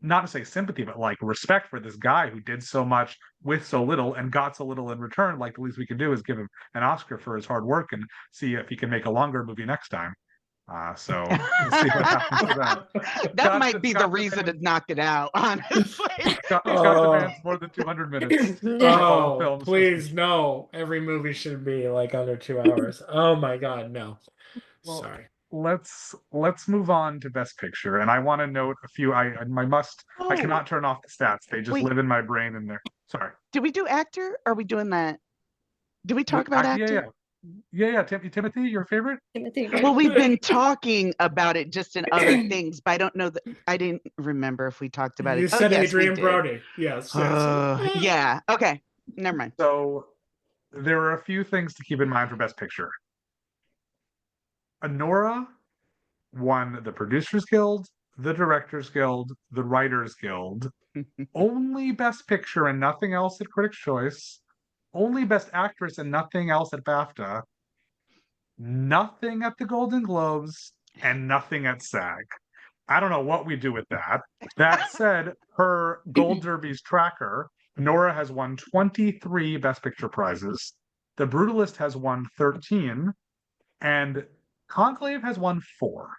not to say sympathy, but like respect for this guy who did so much with so little and got so little in return. Like the least we can do is give him an Oscar for his hard work and see if he can make a longer movie next time. So we'll see what happens to that. That might be the reason to knock it out, honestly. Scott demands more than 200 minutes for all Oh, films. please, no. Every movie should be like under 2 hours. Oh my God, no. Well, Sorry. let's move on to Best Picture, and I want to note a few. I Oh, cannot turn off the stats; they just wait, live in my brain. And they're sorry. did we do actor? Are we doing that? Did we talk Wait, about yeah, actor? yeah. Timothy, your favorite? Timothy. Well, we've been talking about it just in other things, but I don't know that I didn't remember if we talked about You it. Oh, said yes, we Adrian did. Brody. Yes, yes. Yeah. Okay. Never mind. So there are a few things to keep in mind for Best Picture. Anora won the Producers Guild, the Directors Guild, the Writers Guild. Only Best Picture and nothing else at Critics' Choice. Only Best Actress and nothing else at BAFTA. Nothing at the Golden Globes and nothing at SAG. I don't know what we do with that. That said, her Gold Derby's tracker, Nora has won 23 Best Picture prizes. The Brutalist has won 13, and Conclave has won 4.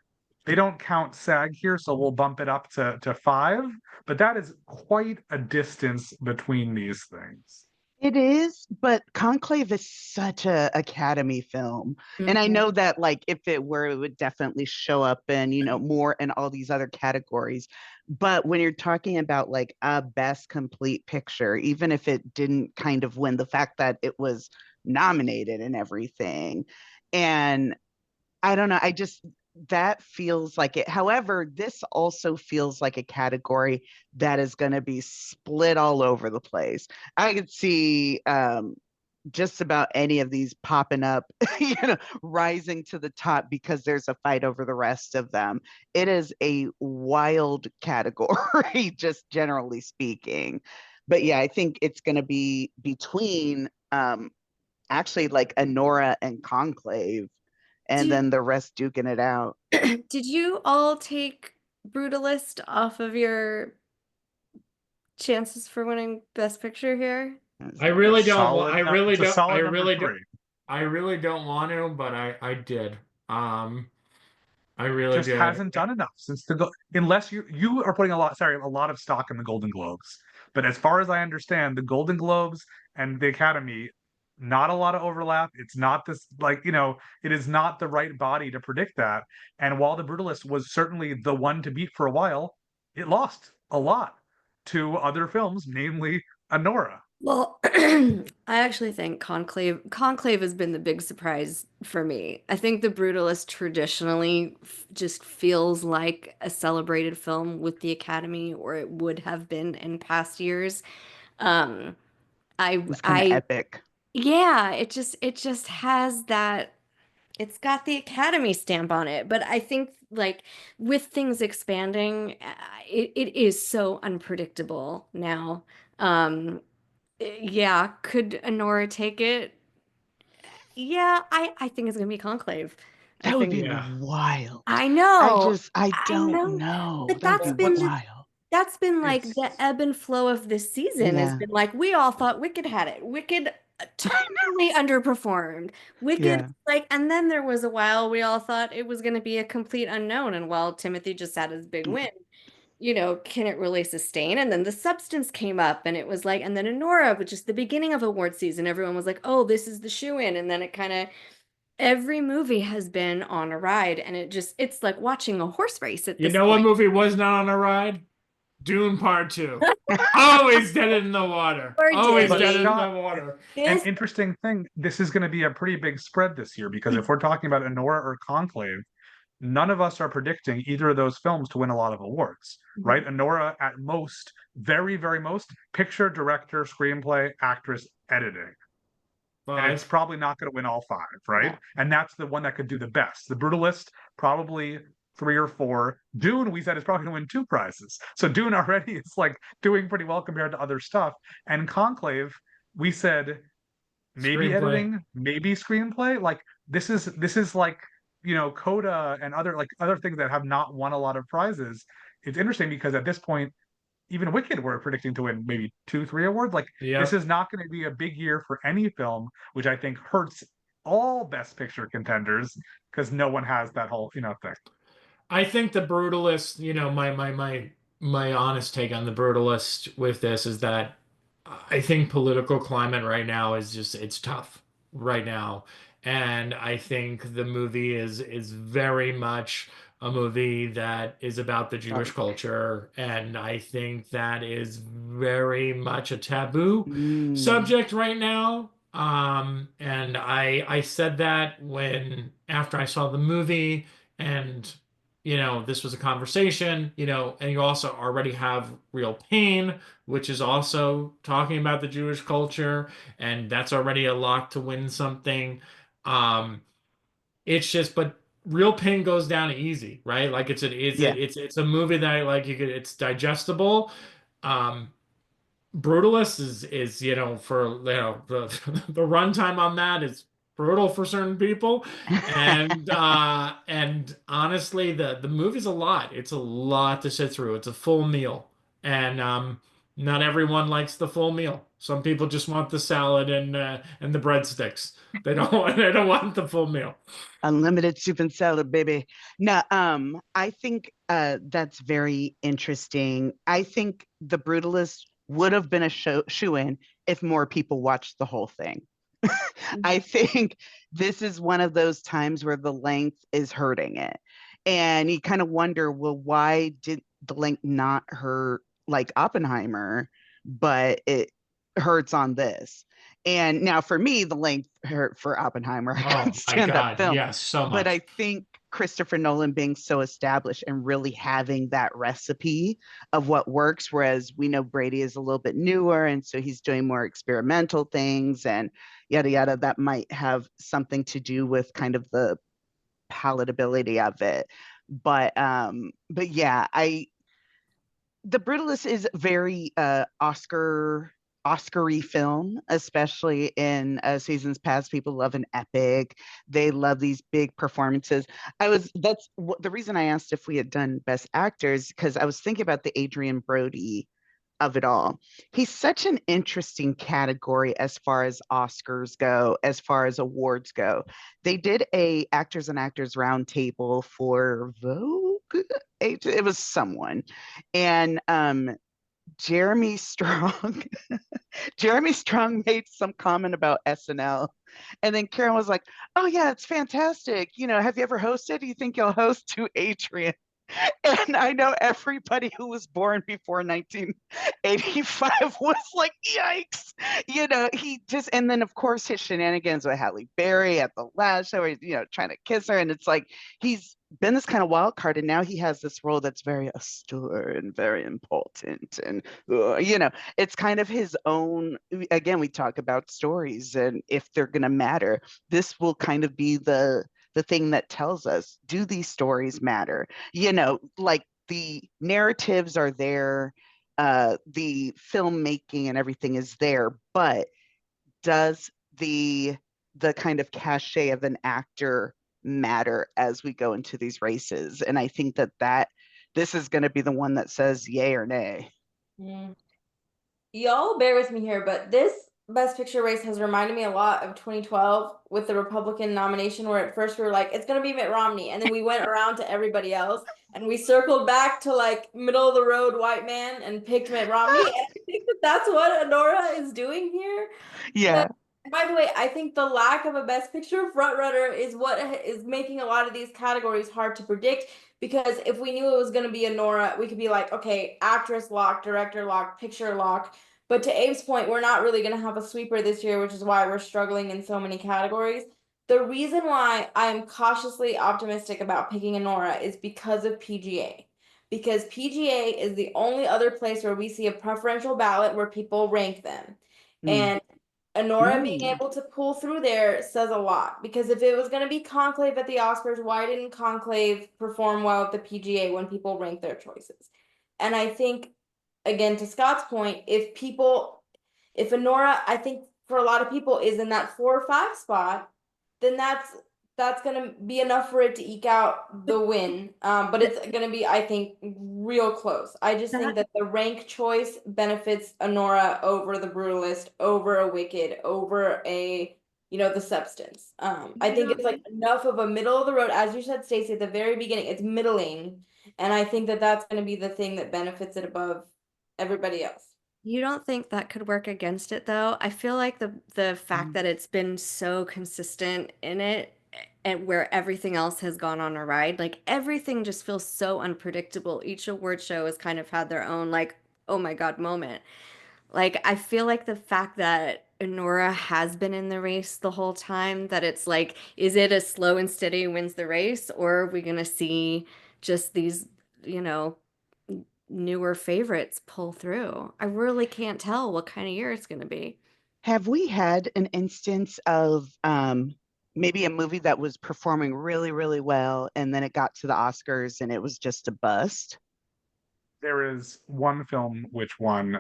They don't count SAG here, so we'll bump it up to 5, but that is quite a distance between these things. It is, but Conclave is such a Academy film. And I know that like if it were, it would definitely show up in, more in all these other categories. But when you're talking about like a best complete picture, even if it didn't kind of win, the fact that it was nominated and everything. And I don't know, that feels like it. However, this also feels like a category that is going to be split all over the place. I could see just about any of these popping up, rising to the top because there's a fight over the rest of them. It is a wild category, just generally speaking. But yeah, I think it's going to be between actually like Anora and Conclave, and Did then the rest duking it out. did you all take Brutalist off of your chances for winning Best Picture here? I really don't want. Solid. It's a solid number 3. I really don't want to, but I did. I really Just did. hasn't done enough since unless you are putting a lot of stock in the Golden Globes. But as far as I understand, the Golden Globes and the Academy, not a lot of overlap. It's not this it is not the right body to predict that. And while The Brutalist was certainly the one to beat for a while, it lost a lot to other films, namely Anora. Well, I actually think Conclave has been the big surprise for me. I think The Brutalist traditionally just feels like a celebrated film with the Academy, or it would have been in past years. Um, It's kind of I epic. yeah, it just has that, it's got the Academy stamp on it. But I think like with things expanding, it is so unpredictable now. Um, yeah, could Honora take it? Yeah, I think it's gonna be Conclave. I That would think be Yeah. wild. I know, I I don't know, know. but That would be What's wild. that's been like the it's ebb and flow of this season has Yeah. been like we all thought Wicked had it. Wicked totally underperformed. Wicked Yeah. like, and then there was a while we all thought it was gonna be a complete unknown, and while Timothy just had his big win, can it really sustain? And then The Substance came up and it was like, and then Honora, which is the beginning of award season, everyone was like, oh, this is the shoe-in. And then it kind of, every movie has been on a ride, and it's like watching a horse race at You this know what point. movie was not on a ride? Dune Part 2. Always dead in the water. Poor Always But dead in Danny. the Scott, water. an This, interesting thing, this is going to be a pretty big spread this year because if we're talking about Anora or Conclave, none of us are predicting either of those films to win a lot of awards, right? Anora at most, very, very most, picture, director, screenplay, actress, editing. And it's 5. probably not going to win all 5, right? no. And that's the one that could do the best. The Brutalist, probably 3 or 4. Dune, we said, is probably going to win 2 prizes. So Dune already is like doing pretty well compared to other stuff. And Conclave, we said maybe Screenplay. editing, maybe screenplay. Like this is like Coda and other things that have not won a lot of prizes. It's interesting because at this point, even Wicked we're predicting to win maybe 2, 3 awards. Like this Yep. is not going to be a big year for any film, which I think hurts all Best Picture contenders because no one has that whole thing. I think The Brutalist, my honest take on The Brutalist with this is that I think political climate right now is just it's tough right now. And I think the movie is very much a movie that is about the Jewish Dark. culture. And I think that is very much a taboo Mm. subject right now. And I said that after I saw the movie, and this was a conversation, and you also already have Real Pain, which is also talking about the Jewish culture, and that's already a lot to win something. Um, it's just, but Real Pain goes down easy, right? Like Yeah. it's a movie that like it's digestible. Um, Brutalist is for the the runtime on that is brutal for certain people, and honestly the movie's a lot. It's a lot to sit through. It's a full meal, and not everyone likes the full meal. Some people just want the salad and the breadsticks. They don't want the full meal. Unlimited soup and salad, baby. No, I think that's very interesting. I think The Brutalist would have been a shoe-in if more people watched the whole thing. I think this is one of those times where the length is hurting it. And you kind of wonder, well, why did the length not hurt like Oppenheimer, but it hurts on this? And now for me, the length hurt for Oppenheimer. I couldn't Oh my stand that God, film. yes, so But I much. think Christopher Nolan being so established and really having that recipe of what works, whereas we know Brady is a little bit newer, and so he's doing more experimental things and yada yada. That might have something to do with kind of the palatability of it. But yeah, The Brutalist is very Oscar-y film, especially in seasons past. People love an epic. They love these big performances. The reason I asked if we had done Best Actors, because I was thinking about the Adrian Brody of it all. He's such an interesting category as far as Oscars go, as far as awards go. They did a Actors and Actors Roundtable for Vogue. It was someone, and Jeremy Strong. Jeremy Strong made some comment about SNL, and then Karen was like, "Oh yeah, it's fantastic. Have you ever hosted? Do you think you'll host?" To Adrian. And I know everybody who was born before 1985 was like, yikes. He just, and then of course his shenanigans with Halle Berry at the last show, trying to kiss her. And it's like, he's been this kind of wild card. And now he has this role that's very austere and very important. And, it's kind of his own. Again, we talk about stories and if they're going to matter, this will kind of be the thing that tells us, do these stories matter? Like the narratives are there, the filmmaking and everything is there, but does the kind of cachet of an actor matter as we go into these races? And I think that this is going to be the one that says yay or nay. Y'all bear with me here, but this Best Picture race has reminded me a lot of 2012 with the Republican nomination, where at first we were like, it's going to be Mitt Romney. And then we went around to everybody else and we circled back to like middle of the road white man and picked Mitt Romney. And I think that's what Honora is doing here. Yeah. But, by the way, I think the lack of a Best Picture frontrunner is what is making a lot of these categories hard to predict. Because if we knew it was going to be Honora, we could be like, okay, actress lock, director lock, picture lock. But to Abe's point, we're not really going to have a sweeper this year, which is why we're struggling in so many categories. The reason why I'm cautiously optimistic about picking Honora is because of PGA. Because PGA is the only other place where we see a preferential ballot where people rank them. And Honora being able to pull through there says a lot. Because if it was going to be Conclave at the Oscars, why didn't Conclave perform well at the PGA when people rank their choices? And I think, again, to Scott's point, if Honora, I think for a lot of people is in that 4 or 5 spot, then that's gonna be enough for it to eke out the win. But it's gonna be, I think, real close. I just think that the rank choice benefits Honora over the Brutalist, over a Wicked, over a the Substance. I think it's like enough of a middle of the road, as you said, Stacey, at the very beginning. It's middling, and I think that that's going to be the thing that benefits it above everybody else. You don't think that could work against it though? I feel like the fact that it's been so consistent in it and where everything else has gone on a ride, like everything just feels so unpredictable. Each award show has kind of had their own like, oh my God moment. Like I feel like the fact that Nora has been in the race the whole time, that it's like, is it a slow and steady wins the race, or are we gonna see just these, newer favorites pull through? I really can't tell what kind of year it's going to be. Have we had an instance of maybe a movie that was performing really, really well and then it got to the Oscars and it was just a bust? There is one film which won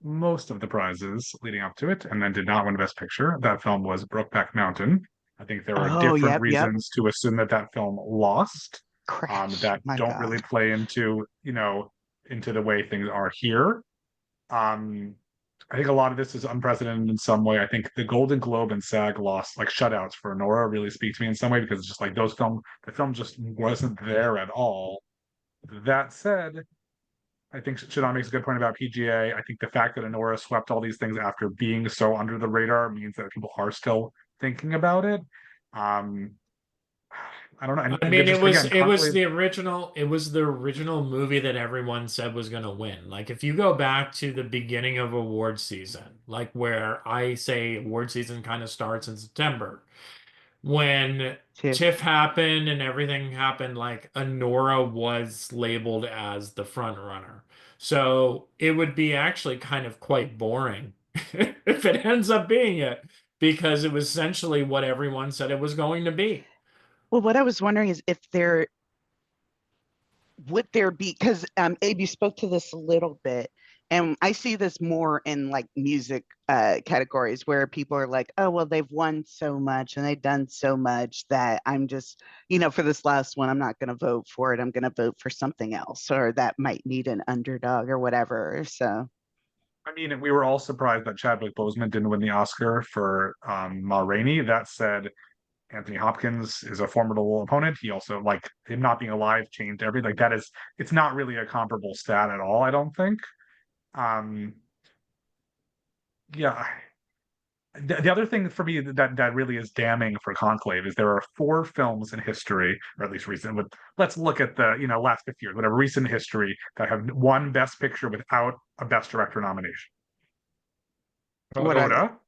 most of the prizes leading up to it and then did not win Best Picture. That film was Brokeback Mountain. I think there are different reasons to assume that film lost. That don't really play into, into the way things are here. I think a lot of this is unprecedented in some way. I think the Golden Globe and SAG lost like shutouts for Nora really speak to me in some way, because it's just like the film just wasn't there at all. That said, I think Shadan makes a good point about PGA. I think the fact that Honora swept all these things after being so under the radar means that people are still thinking about it. I don't know. I mean, it was the original movie that everyone said was going to win. Like if you go back to the beginning of award season, like where I say award season kind of starts in September, when Tiff. TIFF happened and everything happened, like Honora was labeled as the front runner. So it would be actually kind of quite boring if it ends up being it, because it was essentially what everyone said it was going to be. Well, what I was wondering is if there would there be, because Abe, you spoke to this a little bit, and I see this more in like music categories where people are like, oh, well, they've won so much and they've done so much that I'm just, for this last one, I'm not going to vote for it. I'm going to vote for something else, or that might need an underdog or whatever. So, I mean, we were all surprised that Chadwick Boseman didn't win the Oscar for Ma Rainey. That said, Anthony Hopkins is a formidable opponent. He also, like, him not being alive changed everything. Like, that is, it's not really a comparable stat at all, I don't think. Yeah. The other thing for me that really is damning for Conclave is there are 4 films in history, or at least recent, but let's look at the, last 50 years, whatever, recent history that have won Best Picture without a Best Director nomination. what are they? Coda,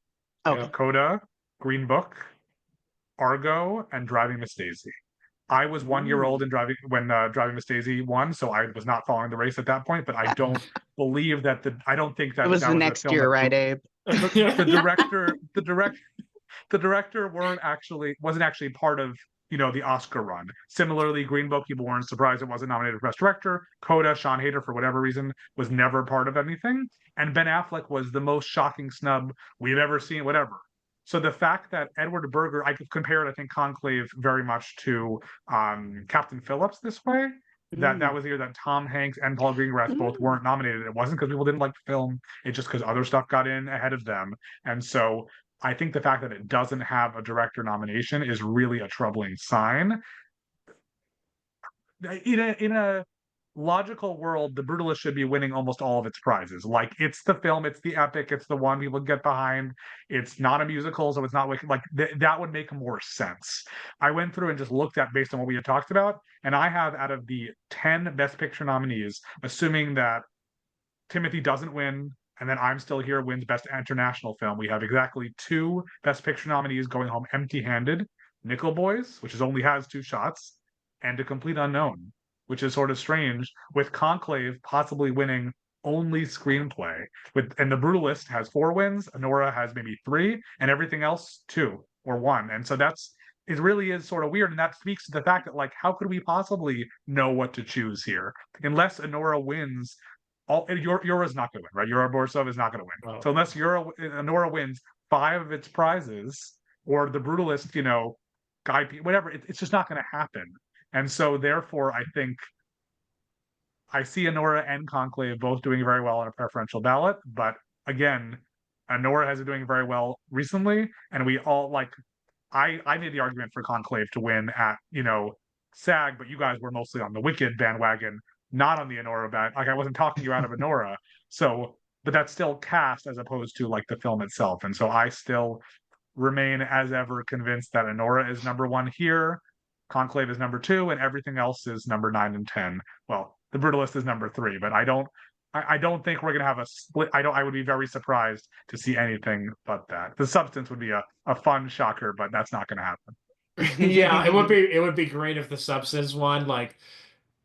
Okay. Coda, Green Book, Argo, and Driving Miss Daisy. I was 1 year old in when Driving Miss Daisy won, so I was not following the race at that point. But I don't believe that I don't think that It was that the was a next film year, that right, Abe? the director wasn't actually part of the Oscar run. Similarly, Green Book, people weren't surprised it wasn't nominated for Best Director. Coda, Sean Hayter, for whatever reason, was never part of anything. And Ben Affleck was the most shocking snub we've ever seen, whatever. So the fact that Edward Berger, I could compare it, I think, Conclave very much to Captain Phillips this way. That was the year that Tom Hanks and Paul Greengrass both weren't nominated. It wasn't because people didn't like the film. It's just because other stuff got in ahead of them. And so I think the fact that it doesn't have a director nomination is really a troubling sign. In a logical world, The Brutalist should be winning almost all of its prizes. Like, it's the film, it's the epic, it's the one people get behind. It's not a musical, so it's not like that would make more sense. I went through and just looked at based on what we had talked about, and I have, out of the 10 Best Picture nominees, assuming that Timothy doesn't win, and then I'm Still Here wins Best International Film, we have exactly 2 Best Picture nominees going home empty-handed: Nickel Boys, which only has 2 shots, and A Complete Unknown, which is sort of strange, with Conclave possibly winning only screenplay. And The Brutalist has 4 wins, Honora has maybe 3, and everything else 2 or 1. And so it really is sort of weird, and that speaks to the fact that, like, how could we possibly know what to choose here unless Honora wins? Yura's not going to win, right? Yura Borsov is not going to win. Oh. So unless Honora wins 5 of its prizes, or The Brutalist, Guy, whatever, it's just not going to happen. And so therefore, I think I see Honora and Conclave both doing very well on a preferential ballot. But again, Honora has been doing very well recently, and we all, like, I made the argument for Conclave to win at, SAG, but you guys were mostly on the Wicked bandwagon, not on the Honora band. Like, I wasn't talking you out of Honora. So, but that's still cast as opposed to, like, the film itself. And so I still remain, as ever, convinced that Honora is number 1 here, Conclave is number 2, and everything else is number 9 and 10. Well, The Brutalist is number 3, but I don't think we're gonna have a split. I would be very surprised to see anything but that. The Substance would be a fun shocker, but that's not gonna happen. Yeah, it would be great if The Substance won, like,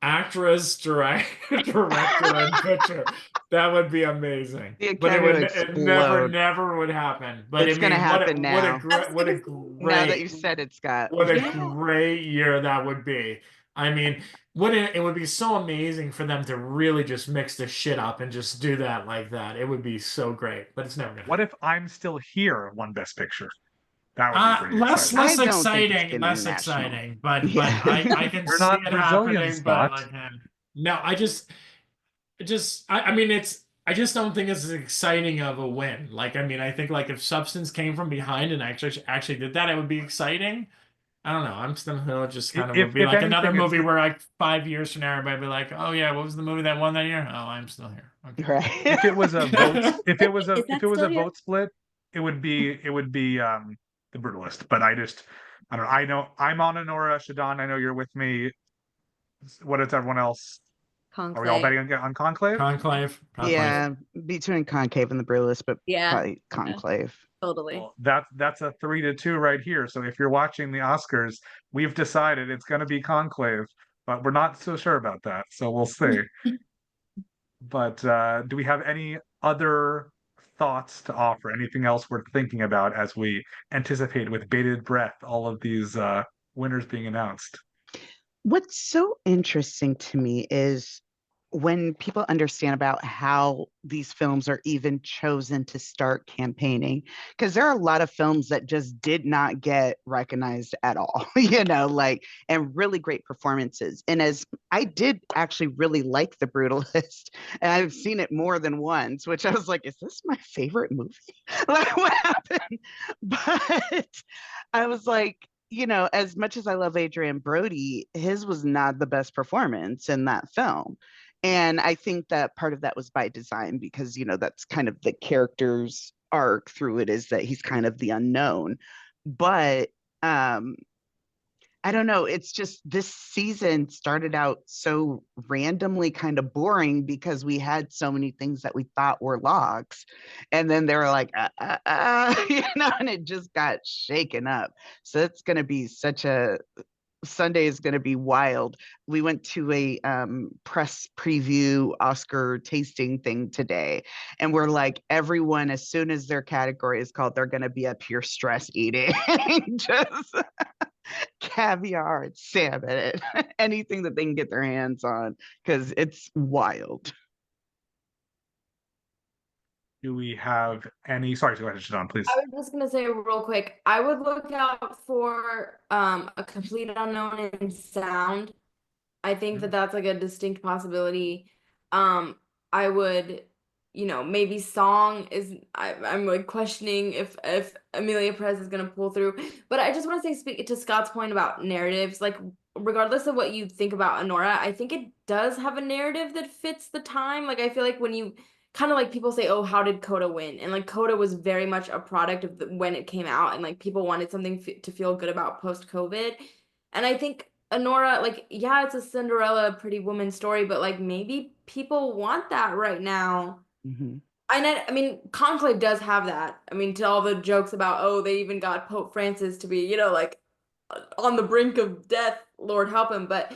actress, director, and picture. That would be amazing. The But Academy it would never would happen. But It's gonna happen now. What a Now that great, you said it, Scott. what a great year that would be. I mean, it would be so amazing for them to really just mix the shit up and just do that like that. It would be so great, but it's never gonna What if I'm Still Here won Best Picture? That would be pretty less exciting. I don't think it's exciting, getting less national. exciting, but Yeah. I can We're see not it Brazilian, happening. But Scott. like, no, I mean, I just don't think it's as exciting of a win. Like, I mean, I think, like, if Substance came from behind and actually did that, it would be exciting. I don't know. I'm still just kind of would be If like another anything, movie where, like, 5 years from now, everybody would be like, "Oh yeah, what was the movie that won that year? Oh, I'm Still Here." Okay. Right. if it was a vote, if it was Is that still here? vote split, it would be The Brutalist. But I don't know. I know I'm on Honora. Shadan, I know you're with me. What is everyone else? Are we all Conclave. betting on Conclave? Conclave. Yeah, between Concave and The Brutalist, but Yeah. probably Conclave. Totally. Well, that's a 3-2 right here. So if you're watching the Oscars, we've decided it's going to be Conclave, but we're not so sure about that. So we'll see. But do we have any other thoughts to offer? Anything else we're thinking about as we anticipate with bated breath all of these winners being announced? What's so interesting to me is when people understand about how these films are even chosen to start campaigning, because there are a lot of films that just did not get recognized at all, like, and really great performances. And as I did actually really like The Brutalist, and I've seen it more than once, which I was like, is this my favorite movie? Like, what happened? But I was like, as much as I love Adrian Brody, his was not the best performance in that film. And I think that part of that was by design because, that's kind of the character's arc through it is that he's kind of the unknown. But I don't know. It's just this season started out so randomly kind of boring because we had so many things that we thought were locks. And then they were like, and it just got shaken up. So it's going to be Sunday is going to be wild. We went to a press preview Oscar tasting thing today, and we're like, everyone, as soon as their category is called, they're going to be up here stress eating, just caviar and salmon, and anything that they can get their hands on, because it's wild. Do we have any? Sorry, go ahead, Shadan, please. I was just gonna say real quick, I would look out for a complete unknown in sound. I think that that's like a distinct possibility. I would, maybe song is I'm like questioning if Amelia Perez is gonna pull through. But I just want to say, speak to Scott's point about narratives, like regardless of what you think about Honora, I think it does have a narrative that fits the time. Like I feel like when you kind of like people say, oh, how did Coda win? And like Coda was very much a product of when it came out, and like people wanted something to feel good about post-COVID. And I think Honora, like, yeah, it's a Cinderella pretty woman story, but like maybe people want that right now. Mm-hmm. I mean, Conclave does have that. I mean, to all the jokes about, oh, they even got Pope Francis to be, like on the brink of death, Lord help him, but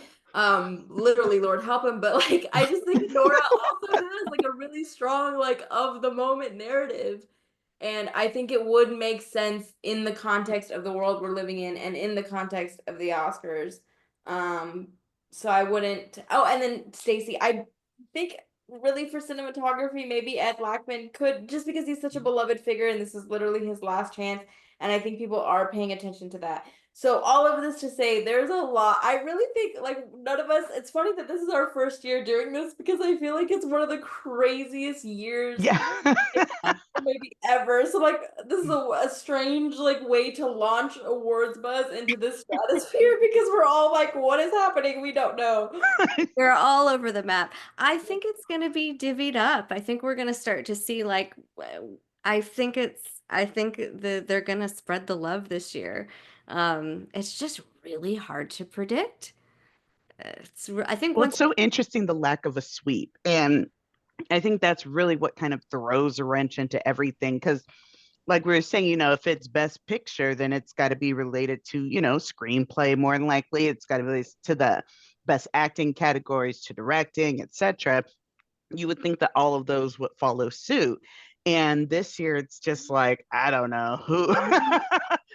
literally Lord help him, but like I just think Nora also has like a really strong like of the moment narrative, and I think it would make sense in the context of the world we're living in and in the context of the Oscars. So I wouldn't. Oh, and then Stacey, I think really for cinematography, maybe Ed Blackman could, just because he's such a beloved figure and this is literally his last chance, and I think people are paying attention to that. So all of this to say, there's a lot. I really think like none of us. It's funny that this is our first year doing this because I feel like it's one of the craziest years, Yeah. maybe ever. So like this is a strange like way to launch awards buzz into this stratosphere because we're all like, what is happening? We don't know. They're all over the map. I think it's going to be divvied up. I think we're going to start to see like I think they're going to spread the love this year. It's just really hard to predict. I think Well, it's so interesting, the lack of a sweep. And I think that's really what kind of throws a wrench into everything. Because, like we were saying, if it's best picture, then it's got to be related to, screenplay more than likely. It's got to be related to the best acting categories, to directing, etc. You would think that all of those would follow suit. And this year, it's just like, I don't know who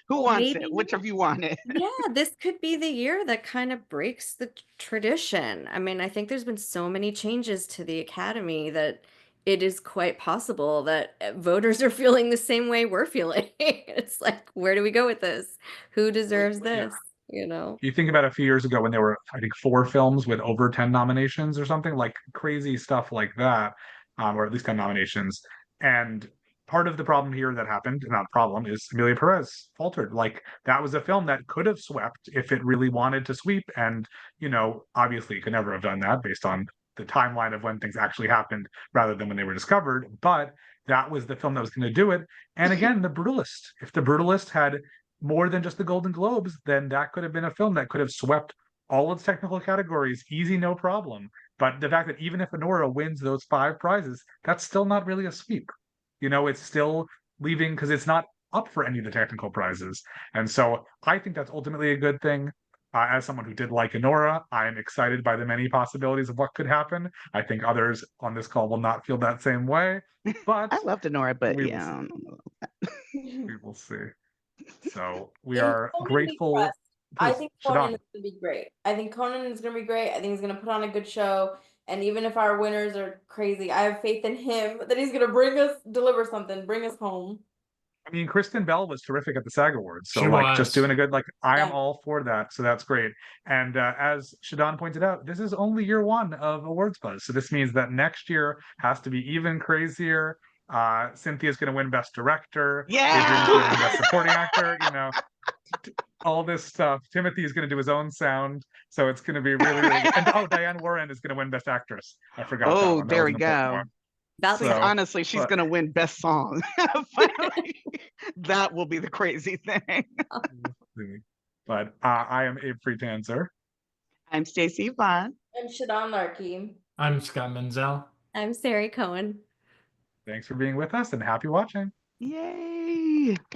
who wants it. Which of you want it? Yeah, this could be the year that kind of breaks the tradition. I mean, I think there's been so many changes to the Academy that it is quite possible that voters are feeling the same way we're feeling. It's like, where do we go with this? Who deserves this? You think about a few years ago when there were, I think, 4 films with over 10 nominations or something, like crazy stuff like that, or at least 10 nominations. And part of the problem here that happened, not problem, is Amelia Perez faltered. Like that was a film that could have swept if it really wanted to sweep. And, obviously it could never have done that based on the timeline of when things actually happened rather than when they were discovered. But that was the film that was going to do it. And again, The Brutalist. If The Brutalist had more than just the Golden Globes, then that could have been a film that could have swept all its technical categories, easy, no problem. But the fact that even if Honora wins those 5 prizes, that's still not really a sweep. It's still leaving because it's not up for any of the technical prizes. And so I think that's ultimately a good thing. As someone who did like Anora, I'm excited by the many possibilities of what could happen. I think others on this call will not feel that same way, but I loved Nora, but we will yeah, see. I don't know. We will see. So we And are Conan we grateful. trust. I Please, think Conan Shadan. is going to be great. I think Conan is going to be great. I think he's going to put on a good show. And even if our winners are crazy, I have faith in him that he's going to deliver something, bring us home. I mean, Kristen Bell was terrific at the SAG Awards. So, She like, just was. doing a good, like, I am Yeah. all for that. So that's great. And as Shadan pointed out, this is only year one of Awards Buzz. So this means that next year has to be even crazier. Cynthia's going to win Best Director. Adrian's going to win Best Supporting Actor. You know, all this stuff. Timothy is going to do his own sound. So it's going to be really, really good. And oh, Diane Warren is going to win Best Actress. I forgot that Oh, one. That there was we an important go. one. That's So, Honestly, she's but- gonna win best song. Finally, that will be the crazy thing. But I am Abe Friedtanzer. I'm Stacey Yvonne. And Shadan Larki. I'm Scott Menzel. I'm Sari Cohen. Thanks for being with us and happy watching. Yay!